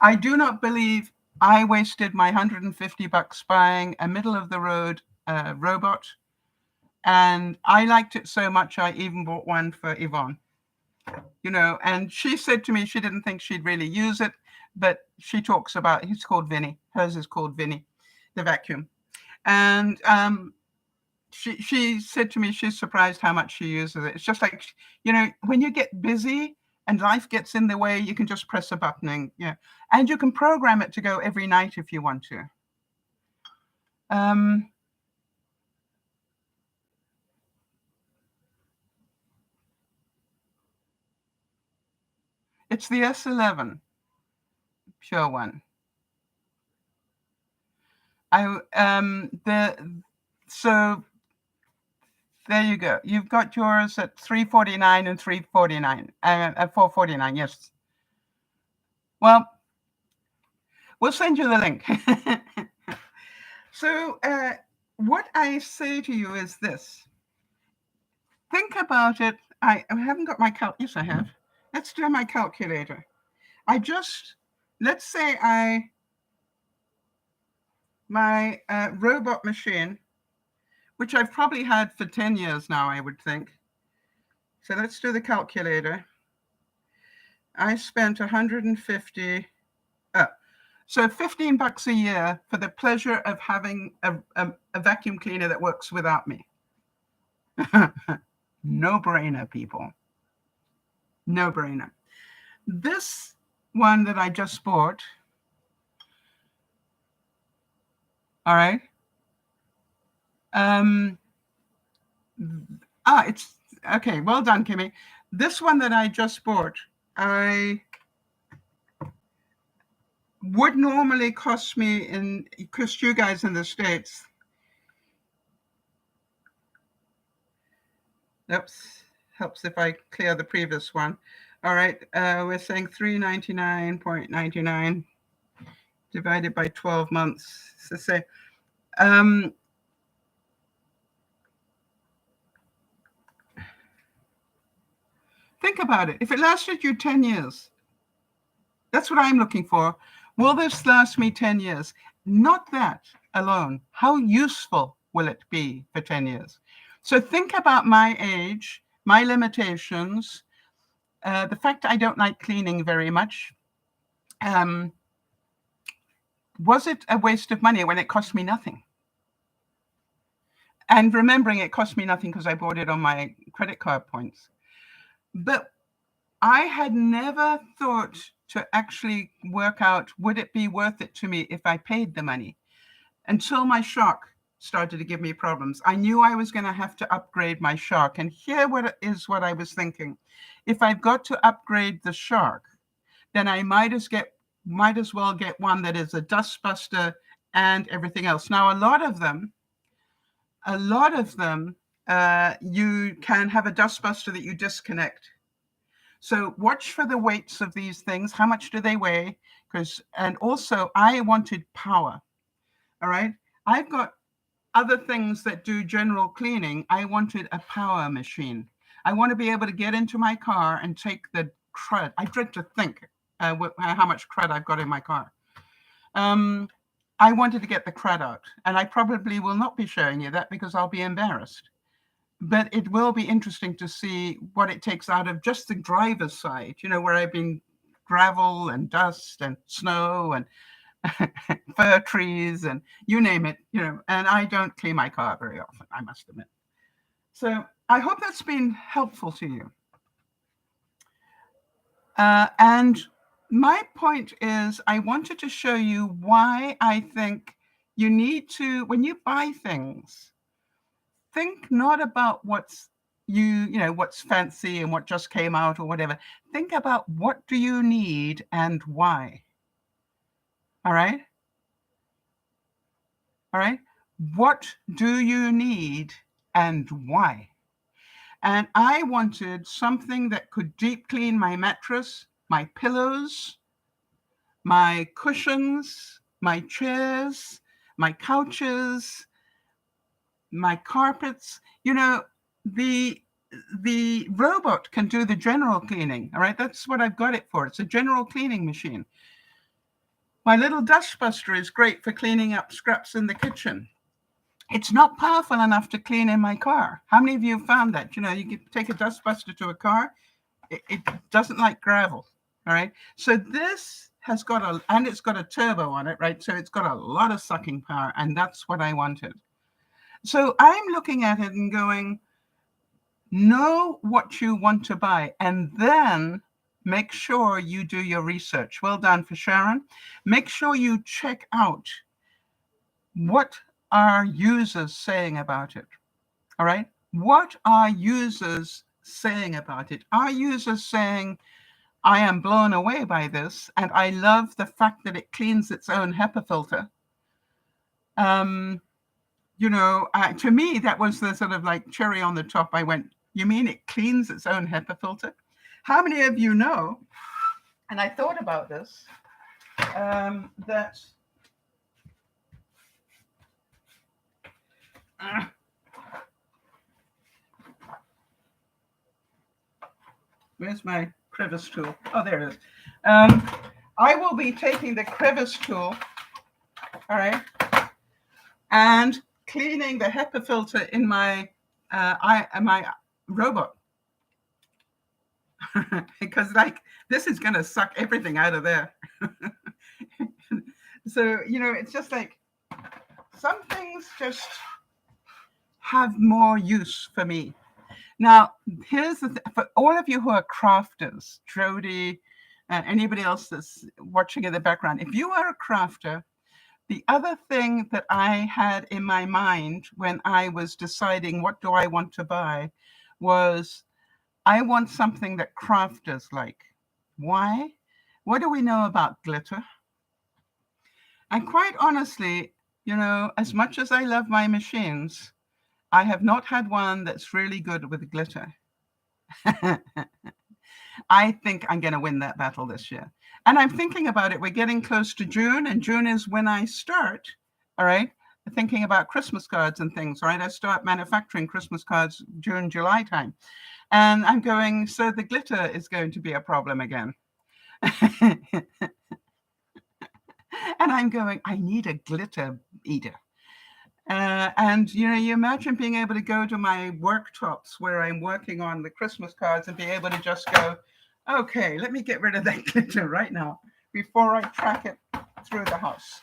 I do not believe I wasted my $150 buying a middle of the road robot. And I liked it so much, I even bought one for Yvonne. And she said to me she didn't think she'd really use it, but she talks about, it's called Vinny. Hers is called Vinny, the vacuum. And she said to me she's surprised how much she uses it. It's just like, when you get busy and life gets in the way, you can just press a button and you can program it to go every night if you want to. It's the S11 pure one. So there you go. You've got yours at $3.49 and $3.49 at $4.49. Yes. Well, we'll send you the link. So what I say to you is this. Think about it. I haven't got my yes, I have. Let's do my calculator. Let's say my robot machine, which I've probably had for 10 years now, I would think. So let's do the calculator. I spent $150. So $15 a year for the pleasure of having a vacuum cleaner that works without me. No brainer, people. No brainer. This one that I just bought, all right. It's okay. Well done, Kimmy. This one that I just bought, I would normally cost me cost you guys in the States. Oops, helps if I clear the previous one. All right, we're saying $399.99 divided by 12 months. So say, think about it. If it lasted you 10 years, that's what I'm looking for. Will this last me 10 years? Not that alone. How useful will it be for 10 years? So think about my age, my limitations, the fact I don't like cleaning very much. Was it a waste of money when it cost me nothing? And remembering it cost me nothing because I bought it on my credit card points. But I had never thought to actually work out, would it be worth it to me if I paid the money? Until my shark started to give me problems. I knew I was going to have to upgrade my shark. And here is what I was thinking. If I've got to upgrade the shark, then I might as well get one that is a dust buster and everything else. Now, a lot of them, you can have a dust buster that you disconnect. So watch for the weights of these things. How much do they weigh? And also I wanted power. All right. I've got other things that do general cleaning, I wanted a power machine. I want to be able to get into my car and take the crud. I dread to think how much crud I've got in my car. I wanted to get the crud out, and I probably will not be showing you that because I'll be embarrassed. But it will be interesting to see what it takes out of just the driver's side, where I've been gravel and dust and snow and fir trees and you name it, and I don't clean my car very often, I must admit. So I hope that's been helpful to you. And my point is, I wanted to show you why I think you need to, when you buy things, think not about what's what's fancy and what just came out or whatever. Think about what do you need and why. All right? All right? What do you need and why? And I wanted something that could deep clean my mattress, my pillows, my cushions, my chairs, my couches, my carpets. The robot can do the general cleaning. All right, that's what I've got it for. It's a general cleaning machine. My little dustbuster is great for cleaning up scraps in the kitchen. It's not powerful enough to clean in my car. How many of you have found that? You can take a dustbuster to a car, it doesn't like gravel. All right, so this has got and it's got a turbo on it, right? So it's got a lot of sucking power, and that's what I wanted. So I'm looking at it and going, know what you want to buy, and then make sure you do your research. Well done for Sharon. Make sure you check out what are users saying about it. All right? What are users saying about it? Are users saying, I am blown away by this, and I love the fact that it cleans its own HEPA filter? To me, that was the sort of like cherry on the top. I went, you mean it cleans its own HEPA filter? How many of you know, and I thought about this, that where's my crevice tool? Oh, there it is. I will be taking the crevice tool, all right, and cleaning the HEPA filter in my my robot. Because this is going to suck everything out of there. So, it's just like some things just have more use for me. Now, here's the thing. For all of you who are crafters, Jody, and anybody else that's watching in the background, if you are a crafter, the other thing that I had in my mind when I was deciding what do I want to buy was, I want something that crafters like. Why? What do we know about glitter? And quite honestly, as much as I love my machines, I have not had one that's really good with glitter. I think I'm going to win that battle this year. And I'm thinking about it. We're getting close to June, and June is when I start, all right, thinking about Christmas cards and things, right? I start manufacturing Christmas cards June, July time. And I'm going, so the glitter is going to be a problem again. And I'm going, I need a glitter eater. And you imagine being able to go to my worktops where I'm working on the Christmas cards and be able to just go, okay, let me get rid of that glitter right now before I track it through the house.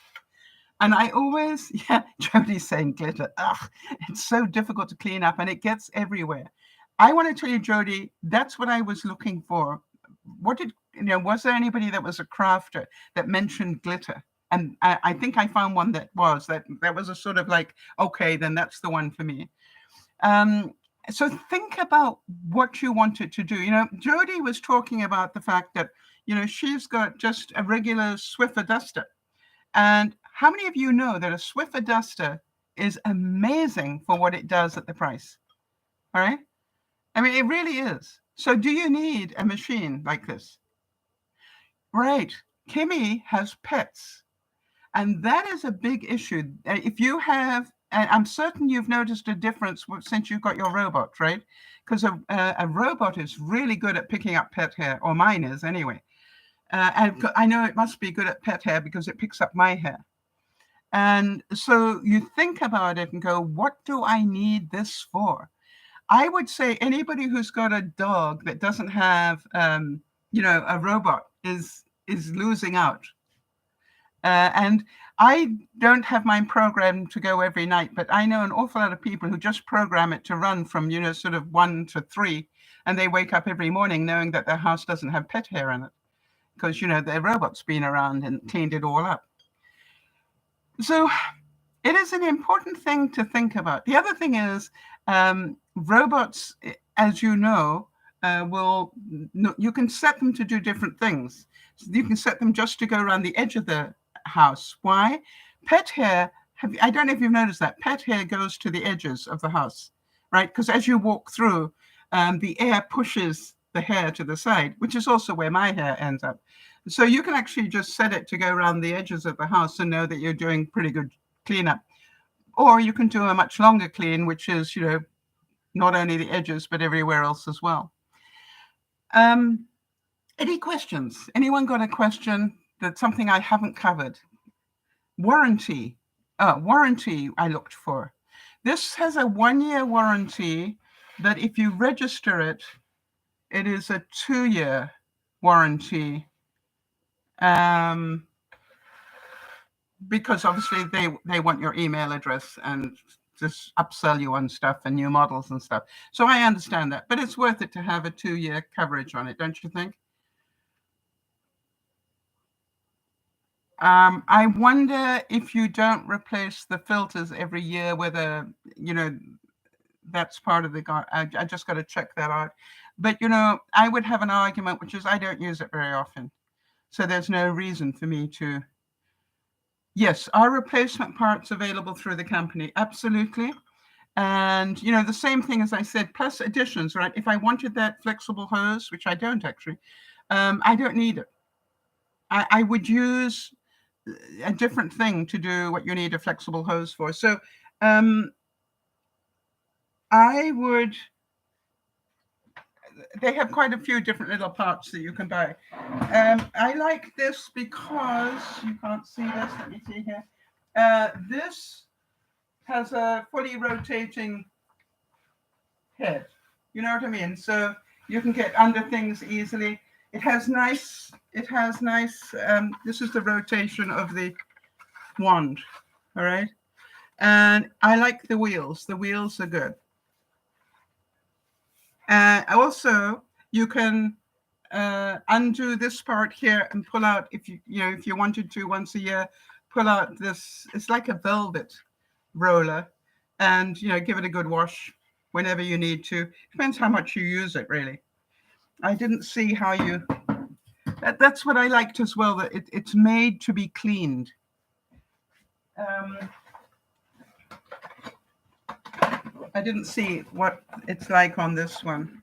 And I always, Jody's saying glitter. Ugh, it's so difficult to clean up and it gets everywhere. I want to tell you, Jody, that's what I was looking for. Was there anybody that was a crafter that mentioned glitter? And I think I found one that was a sort of like, okay, then that's the one for me. So think about what you want it to do. Jody was talking about the fact that, she's got just a regular Swiffer duster. And how many of you know that a Swiffer duster is amazing for what it does at the price? All right? I mean, it really is. So do you need a machine like this? Right. Kimmy has pets. And that is a big issue. If you have I'm certain you've noticed a difference since you've got your robot, right? Because a robot is really good at picking up pet hair, or mine is anyway. And I know it must be good at pet hair because it picks up my hair. And so you think about it and go, what do I need this for? I would say anybody who's got a dog that doesn't have, a robot is losing out. And I don't have mine programmed to go every night, but I know an awful lot of people who just program it to run from, sort of 1 to 3, and they wake up every morning knowing that their house doesn't have pet hair in it because, their robot's been around and cleaned it all up. So it is an important thing to think about. The other thing is robots, as you know, you can set them to do different things. You can set them just to go around the edge of the house. Why? Pet hair, I don't know if you've noticed that, pet hair goes to the edges of the house, right? Because as you walk through, the air pushes the hair to the side, which is also where my hair ends up. So you can actually just set it to go around the edges of the house and know that you're doing pretty good cleanup. Or you can do a much longer clean, which is, not only the edges, but everywhere else as well. Any questions? Anyone got a question that's something I haven't covered? Warranty. Warranty I looked for. This has a 1-year warranty, but if you register it, it is a 2-year warranty. Because obviously they want your email address and just upsell you on stuff and new models and stuff. So I understand that, but it's worth it to have a 2-year coverage on it, don't you think? I wonder if you don't replace the filters every year, whether, that's part of the, I just got to check that out. But, I would have an argument, which is I don't use it very often. So there's no reason for me to. Yes, are replacement parts available through the company? Absolutely. And, the same thing as I said, plus additions, right? If I wanted that flexible hose, which I don't actually, I don't need it. I would use a different thing to do what you need a flexible hose for. So they have quite a few different little parts that you can buy. I like this because, you can't see this, let me see here. This has a fully rotating head. You know what I mean? So you can get under things easily. It has nice, this is the rotation of the wand, all right? And I like the wheels. The wheels are good. Also, you can undo this part here and pull out, if you wanted to once a year, pull out this, it's like a velvet roller, and give it a good wash whenever you need to. Depends how much you use it, really. I didn't see how you, that's what I liked as well, that it's made to be cleaned. I didn't see what it's like on this one.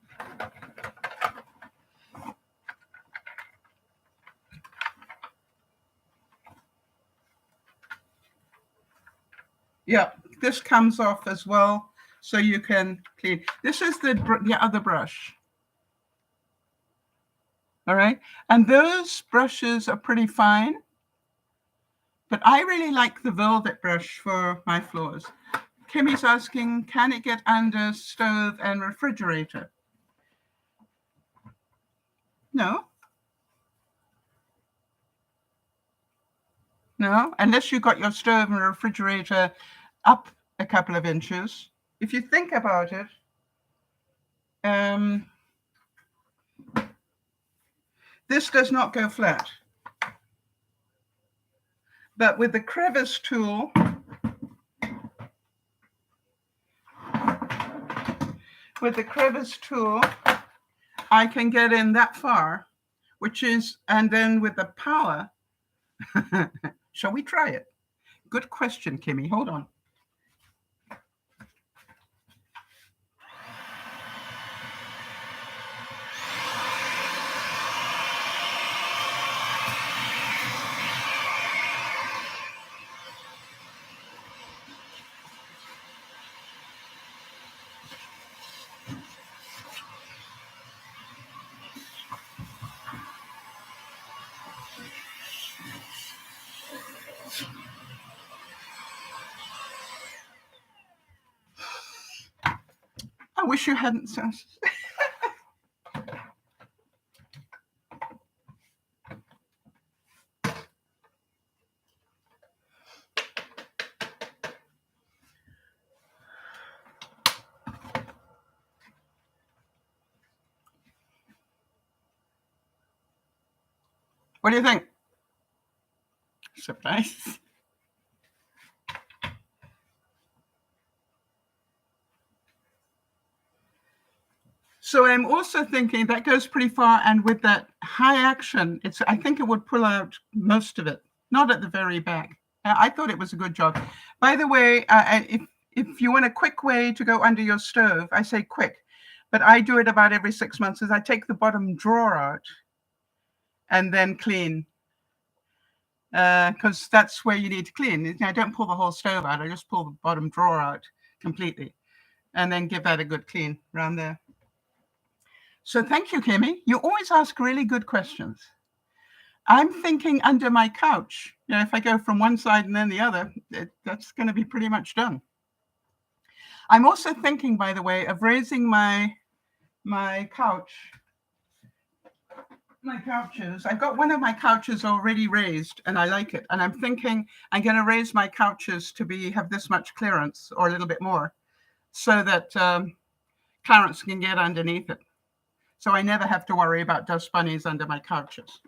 Yeah, this comes off as well, so you can clean. This is the other brush. All right, and those brushes are pretty fine, but I really like the velvet brush for my floors. Kimmy's asking, can it get under stove and refrigerator? No. No, unless you got your stove and refrigerator up a couple of inches. If you think about it, this does not go flat. But with the crevice tool, I can get in that far, and then with the power, shall we try it? Good question, Kimmy. Hold on. wish you hadn't. What do you think? Surprise. So I'm also thinking that goes pretty far, and with that high action, I think it would pull out most of it, not at the very back. I thought it was a good job. By the way, if you want a quick way to go under your stove, I say quick, but I do it about every 6 months. Is I take the bottom drawer out and then clean, because that's where you need to clean. I don't pull the whole stove out. I just pull the bottom drawer out completely, and then give that a good clean around there. So thank you, Kimmy. You always ask really good questions. I'm thinking under my couch. If I go from one side and then the other, that's going to be pretty much done. I'm also thinking, by the way, of raising my couches. I've got one of my couches already raised, and I like it. And I'm thinking I'm going to raise my couches to have this much clearance or a little bit more, so that Clarence can get underneath it. So I never have to worry about dust bunnies under my couches.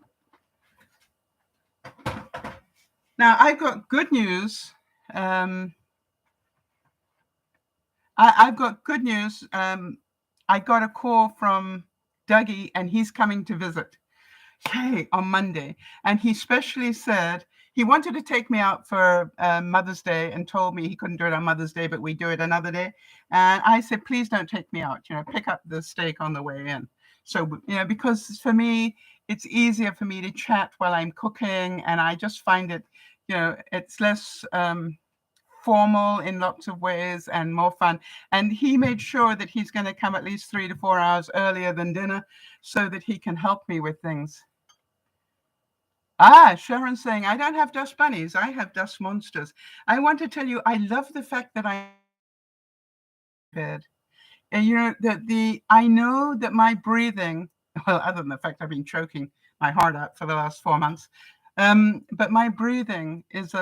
Now, I've got good news. I've got good news. I got a call from Dougie, and he's coming to visit on Monday. And he specially said he wanted to take me out for Mother's Day and told me he couldn't do it on Mother's Day, but we do it another day. And I said, please don't take me out, pick up the steak on the way in. So, because for me, it's easier for me to chat while I'm cooking. And I just find it, it's less formal in lots of ways and more fun. And he made sure that he's going to come at least 3 to 4 hours earlier than dinner so that he can help me with things. Sharon's saying, I don't have dust bunnies. I have dust monsters. I want to tell you, I love the fact that I'm in bed. And I know that my breathing, well, other than the fact I've been choking my heart out for the last 4 months, but my breathing is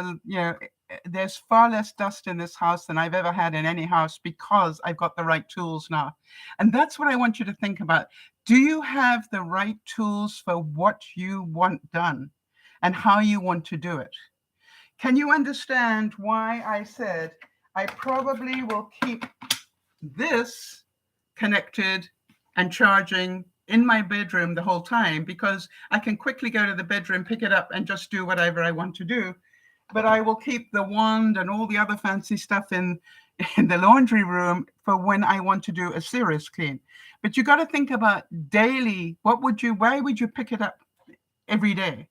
there's far less dust in this house than I've ever had in any house because I've got the right tools now. And that's what I want you to think about. Do you have the right tools for what you want done and how you want to do it? Can you understand why I said I probably will keep this connected and charging in my bedroom the whole time, because I can quickly go to the bedroom, pick it up, and just do whatever I want to do. But I will keep the wand and all the other fancy stuff in the laundry room for when I want to do a serious clean. But you got to think about daily. Why would you pick it up every day?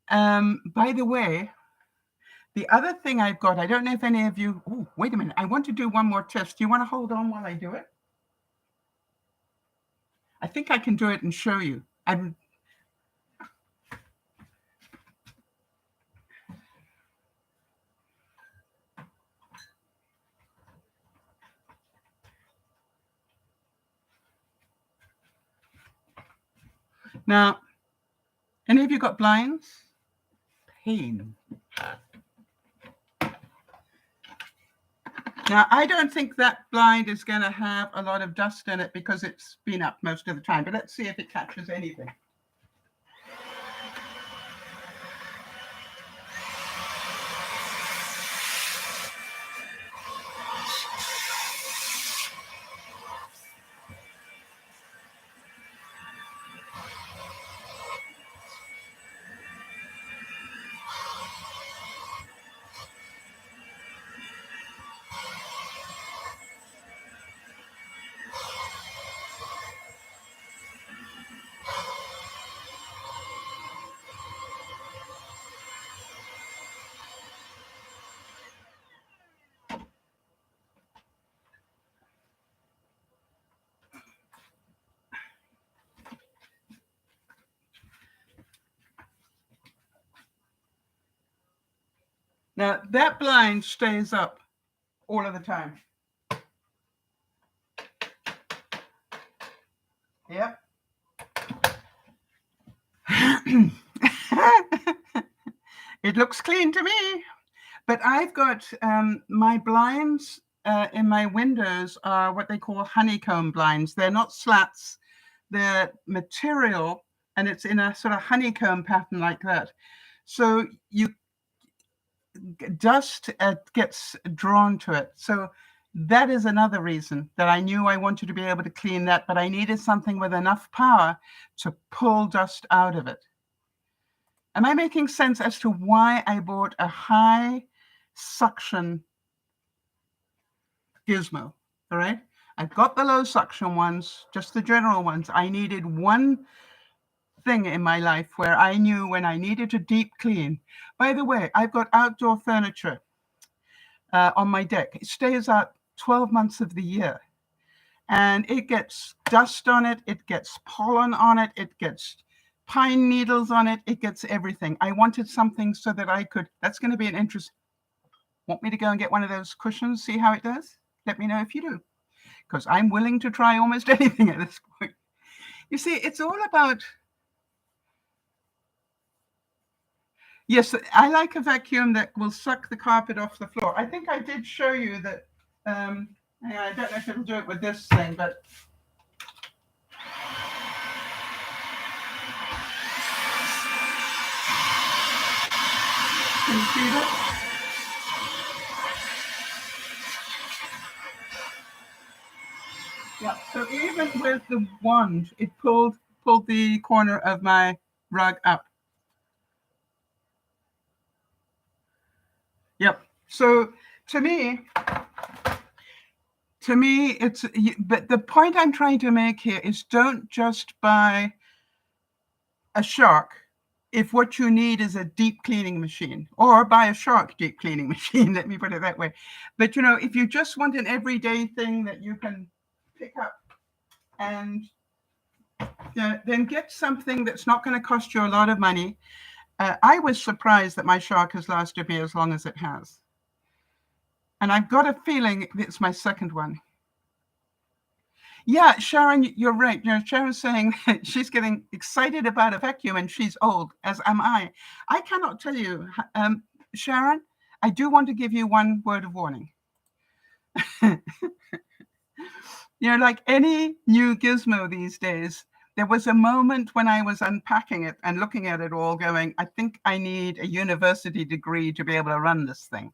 By the way, the other thing I've got, I don't know if any of you, wait a minute, I want to do one more test. Do you want to hold on while I do it? I think I can do it and show you. Now, any of you got blinds? Pain. Now, I don't think that blind is going to have a lot of dust in it because it's been up most of the time, but let's see if it catches anything. Now, that blind stays up all of the time. It looks clean to me. But I've got my blinds in my windows are what they call honeycomb blinds. They're not slats, they're material, and it's in a sort of honeycomb pattern like that. So dust gets drawn to it. So that is another reason that I knew I wanted to be able to clean that, but I needed something with enough power to pull dust out of it. Am I making sense as to why I bought a high suction gizmo? All right. I've got the low suction ones, just the general ones. I needed one thing in my life where I knew when I needed to deep clean. By the way, I've got outdoor furniture on my deck. It stays out 12 months of the year. And it gets dust on it, it gets pollen on it, it gets pine needles on it, it gets everything. I wanted something so that I could, that's going to be an interest. Want me to go and get one of those cushions, see how it does? Let me know if you do, because I'm willing to try almost anything at this point. You see, it's all about, yes, I like a vacuum that will suck the carpet off the floor. I think I did show you that, I don't know if it'll do it with this thing, but can you see that? Yeah, so even with the wand, it pulled the corner of my rug up. Yep. So to me, it's, but the point I'm trying to make here is don't just buy a Shark if what you need is a deep cleaning machine, or buy a Shark deep cleaning machine, let me put it that way. But, you know, if you just want an everyday thing that you can pick up and then get something that's not going to cost you a lot of money. I was surprised that my Shark has lasted me as long as it has. And I've got a feeling it's my second one. Yeah, Sharon, you're right. You know, Sharon's saying that she's getting excited about a vacuum and she's old, as am I. I cannot tell you, Sharon, I do want to give you one word of warning. You know, like any new gizmo these days, there was a moment when I was unpacking it and looking at it all going, I think I need a university degree to be able to run this thing.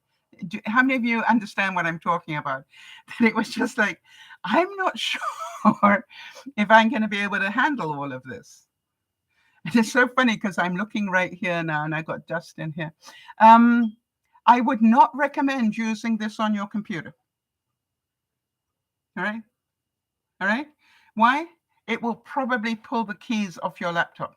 How many of you understand what I'm talking about? That it was just like, I'm not sure if I'm going to be able to handle all of this. And it's so funny because I'm looking right here now and I got dust in here. I would not recommend using this on your computer. All right. All right. Why? It will probably pull the keys off your laptop.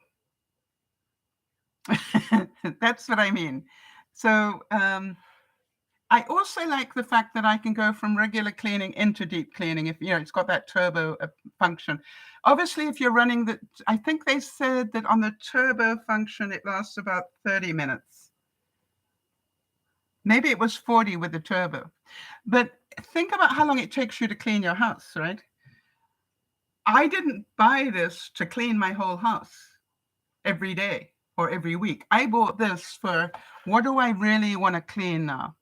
That's what I mean. So I also like the fact that I can go from regular cleaning into deep cleaning if, you know, it's got that turbo function. Obviously, if you're running the, I think they said that on the turbo function, it lasts about 30 minutes. Maybe it was 40 with the turbo. But think about how long it takes you to clean your house, right? I didn't buy this to clean my whole house every day or every week. I bought this for what do I really want to clean now?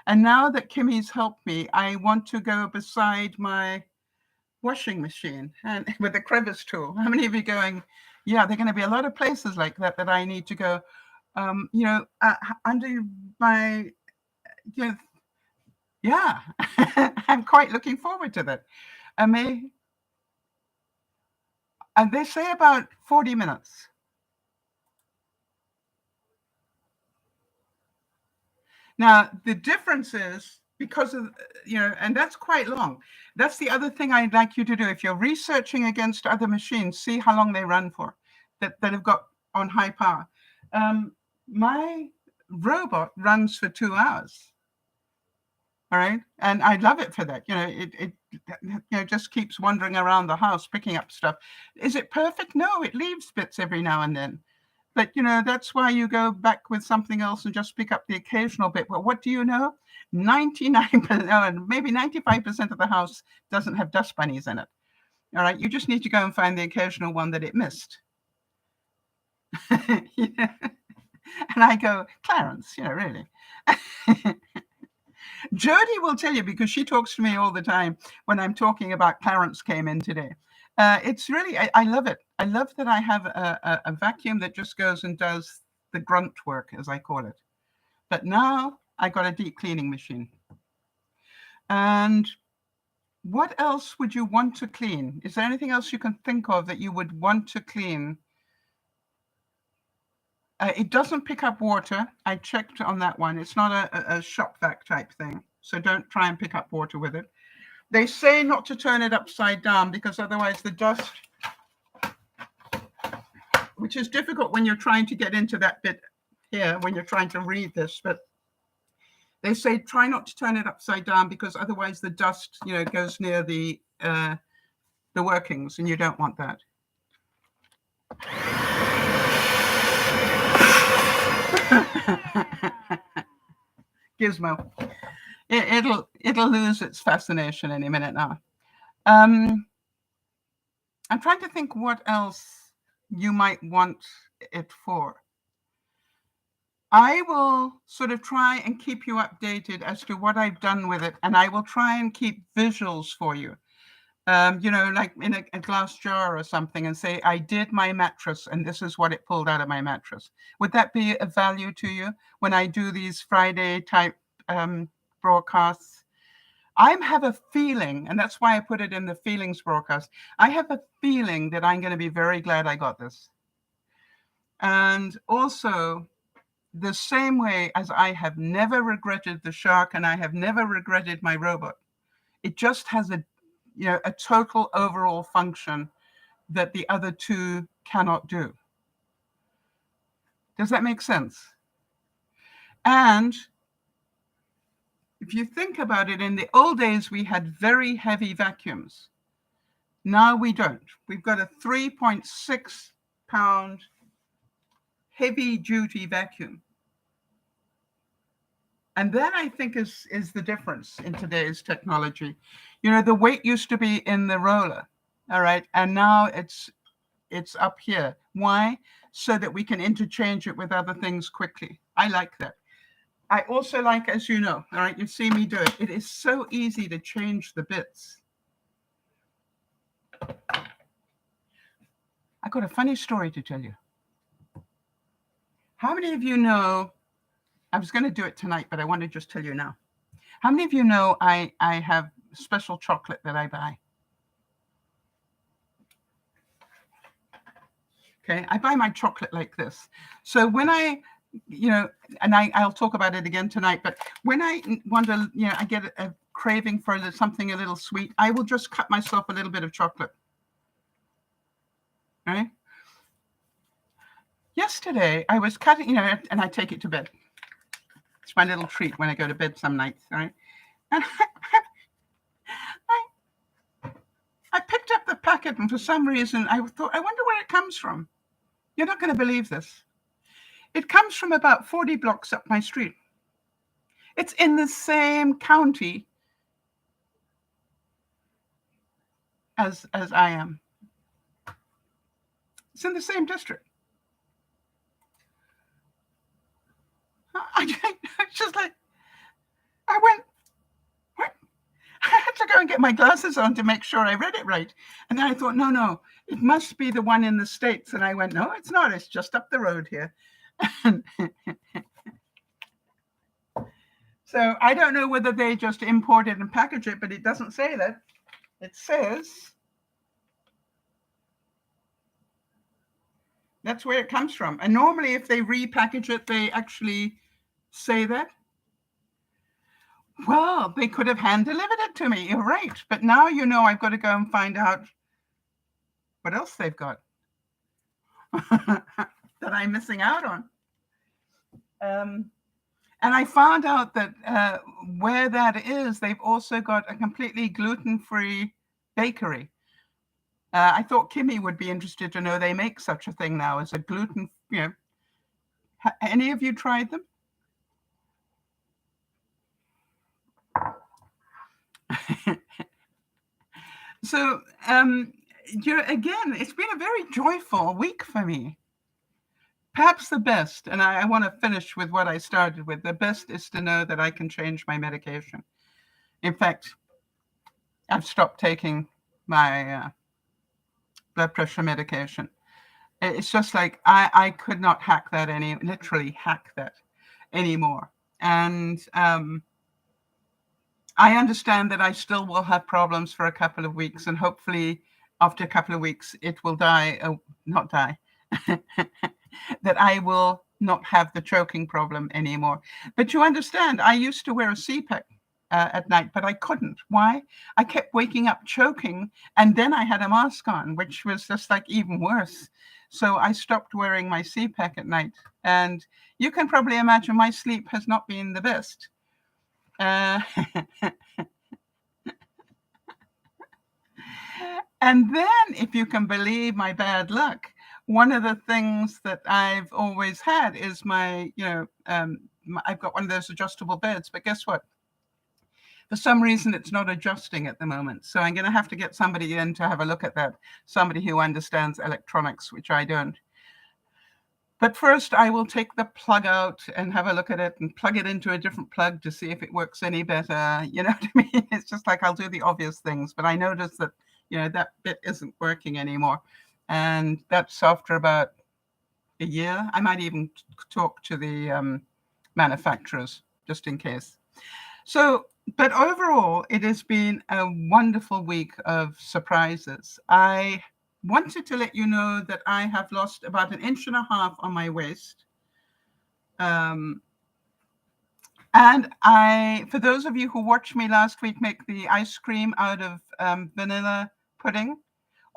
And now that Kimmy's helped me, I want to go beside my washing machine and with the crevice tool. How many of you going, yeah, there are going to be a lot of places like that that I need to go, you know, under my, you know, yeah, I'm quite looking forward to that. And they say about 40 minutes. Now, the difference is because of, you know, and that's quite long. That's the other thing I'd like you to do. If you're researching against other machines, see how long they run for that have got on high power. My robot runs for 2 hours. All right. And I love it for that. You know, it you know, just keeps wandering around the house, picking up stuff. Is it perfect? No, it leaves bits every now and then. But, you know, that's why you go back with something else and just pick up the occasional bit. But what do you know? 99%, maybe 95% of the house doesn't have dust bunnies in it. All right. You just need to go and find the occasional one that it missed. Yeah. And I go, Clarence, really. Jody will tell you, because she talks to me all the time when I'm talking about Clarence came in today. It's really, I love it. I love that I have a vacuum that just goes and does the grunt work, as I call it. But now I got a deep cleaning machine. And what else would you want to clean? Is there anything else you can think of that you would want to clean? It doesn't pick up water. I checked on that one. It's not a shop vac type thing. So don't try and pick up water with it. They say not to turn it upside down because otherwise the dust, which is difficult when you're trying to get into that bit here, when you're trying to read this, but they say try not to turn it upside down because otherwise the dust, goes near the workings, and you don't want that. Gizmo. It'll lose its fascination any minute now. I'm trying to think what else you might want it for. I will sort of try and keep you updated as to what I've done with it, and I will try and keep visuals for you. Like in a glass jar or something, and say, I did my mattress and this is what it pulled out of my mattress. Would that be of value to you when I do these Friday type broadcasts? I have a feeling, and that's why I put it in the feelings broadcast. I have a feeling that I'm going to be very glad I got this. And also, the same way as I have never regretted the shark and I have never regretted my robot, it just has a total overall function that the other two cannot do. Does that make sense? And if you think about it, in the old days, we had very heavy vacuums. Now we don't. We've got a 3.6 pound heavy duty vacuum. And that, I think, is the difference in today's technology. The weight used to be in the roller, all right? And now it's up here. Why? So that we can interchange it with other things quickly. I like that. I also like, as you know, all right, you've seen me do it. It is so easy to change the bits. I got a funny story to tell you. How many of you know, I was going to do it tonight, but I want to just tell you now. How many of you know I have special chocolate that I buy? Okay, I buy my chocolate like this. So when I, and I'll talk about it again tonight, but when I want to, I get a craving for something a little sweet, I will just cut myself a little bit of chocolate. Right? Yesterday, I was cutting, and I take it to bed. It's my little treat when I go to bed some nights, right? And I picked up the packet, and for some reason, I thought, I wonder where it comes from. You're not going to believe this. It comes from about 40 blocks up my street. It's in the same county as I am. It's in the same district. I just like, I went, what? I had to go and get my glasses on to make sure I read it right. And then I thought, no, it must be the one in the States. And I went, no, it's not. It's just up the road here. So I don't know whether they just import it and package it, but it doesn't say that. It says that's where it comes from. And normally if they repackage it, they actually say that. Well, they could have hand delivered it to me. You're right. But now I've got to go and find out what else they've got that I'm missing out on. And I found out that where that is, they've also got a completely gluten-free bakery. I thought Kimmy would be interested to know they make such a thing now as a gluten, Any of you tried them? So, again, it's been a very joyful week for me. Perhaps the best, and I want to finish with what I started with, the best is to know that I can change my medication. In fact, I've stopped taking my blood pressure medication. It's just like I could not literally hack that anymore. And I understand that I still will have problems for a couple of weeks, and hopefully after a couple of weeks it will not die, that I will not have the choking problem anymore. But you understand, I used to wear a CPAP at night, but I couldn't. Why? I kept waking up choking, and then I had a mask on, which was just like even worse. So I stopped wearing my CPAP at night, and you can probably imagine my sleep has not been the best. And then, if you can believe my bad luck, one of the things that I've always had is I've got one of those adjustable beds, but guess what? For some reason, it's not adjusting at the moment. So I'm going to have to get somebody in to have a look at that, somebody who understands electronics, which I don't. But first, I will take the plug out and have a look at it and plug it into a different plug to see if it works any better. You know what I mean? It's just like I'll do the obvious things, but I notice that, that bit isn't working anymore. And that's after about a year. I might even talk to the manufacturers just in case. So, but overall, it has been a wonderful week of surprises. I wanted to let you know that I have lost about 1.5 inches on my waist. And for those of you who watched me last week make the ice cream out of vanilla pudding,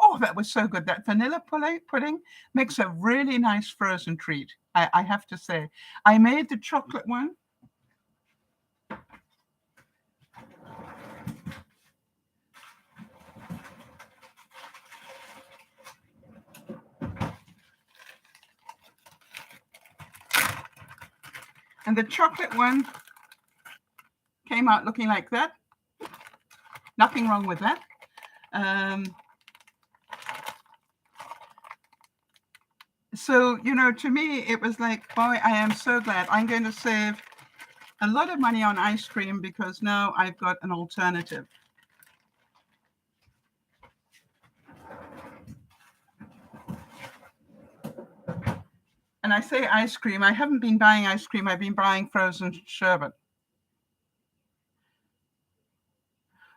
oh, that was so good. That vanilla pudding makes a really nice frozen treat, I have to say. I made the chocolate one. And the chocolate one came out looking like that. Nothing wrong with that. So, to me, it was like, boy, I am so glad. I'm going to save a lot of money on ice cream because now I've got an alternative. And I say ice cream. I haven't been buying ice cream. I've been buying frozen sherbet.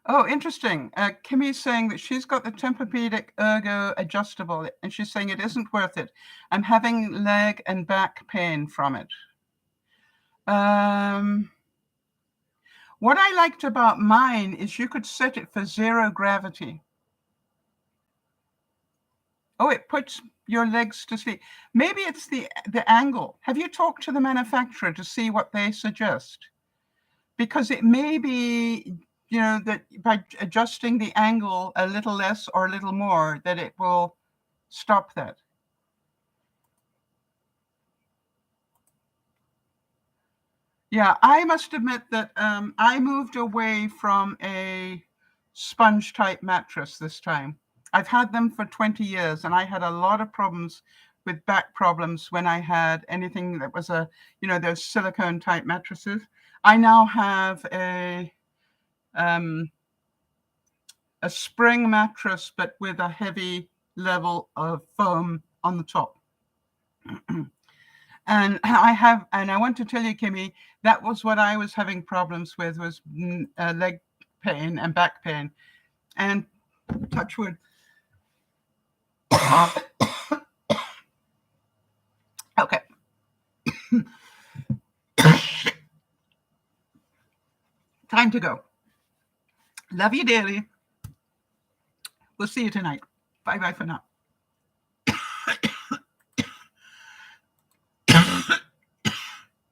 Oh, interesting. Kimmy's saying that she's got the Tempur-Pedic Ergo adjustable, and she's saying it isn't worth it. I'm having leg and back pain from it. What I liked about mine is you could set it for 0 gravity. Oh, it puts your legs to sleep. Maybe it's the angle. Have you talked to the manufacturer to see what they suggest? Because it may be, that by adjusting the angle a little less or a little more, that it will stop that. Yeah, I must admit that I moved away from a sponge type mattress this time. I've had them for 20 years, and I had a lot of problems with back problems when I had anything that was those silicone type mattresses. I now have a spring mattress, but with a heavy level of foam on the top. And I want to tell you, Kimmy, that was what I was having problems with, was leg pain and back pain. And touch wood. Okay. Time to go. Love you dearly. We'll see you tonight. Bye-bye for now.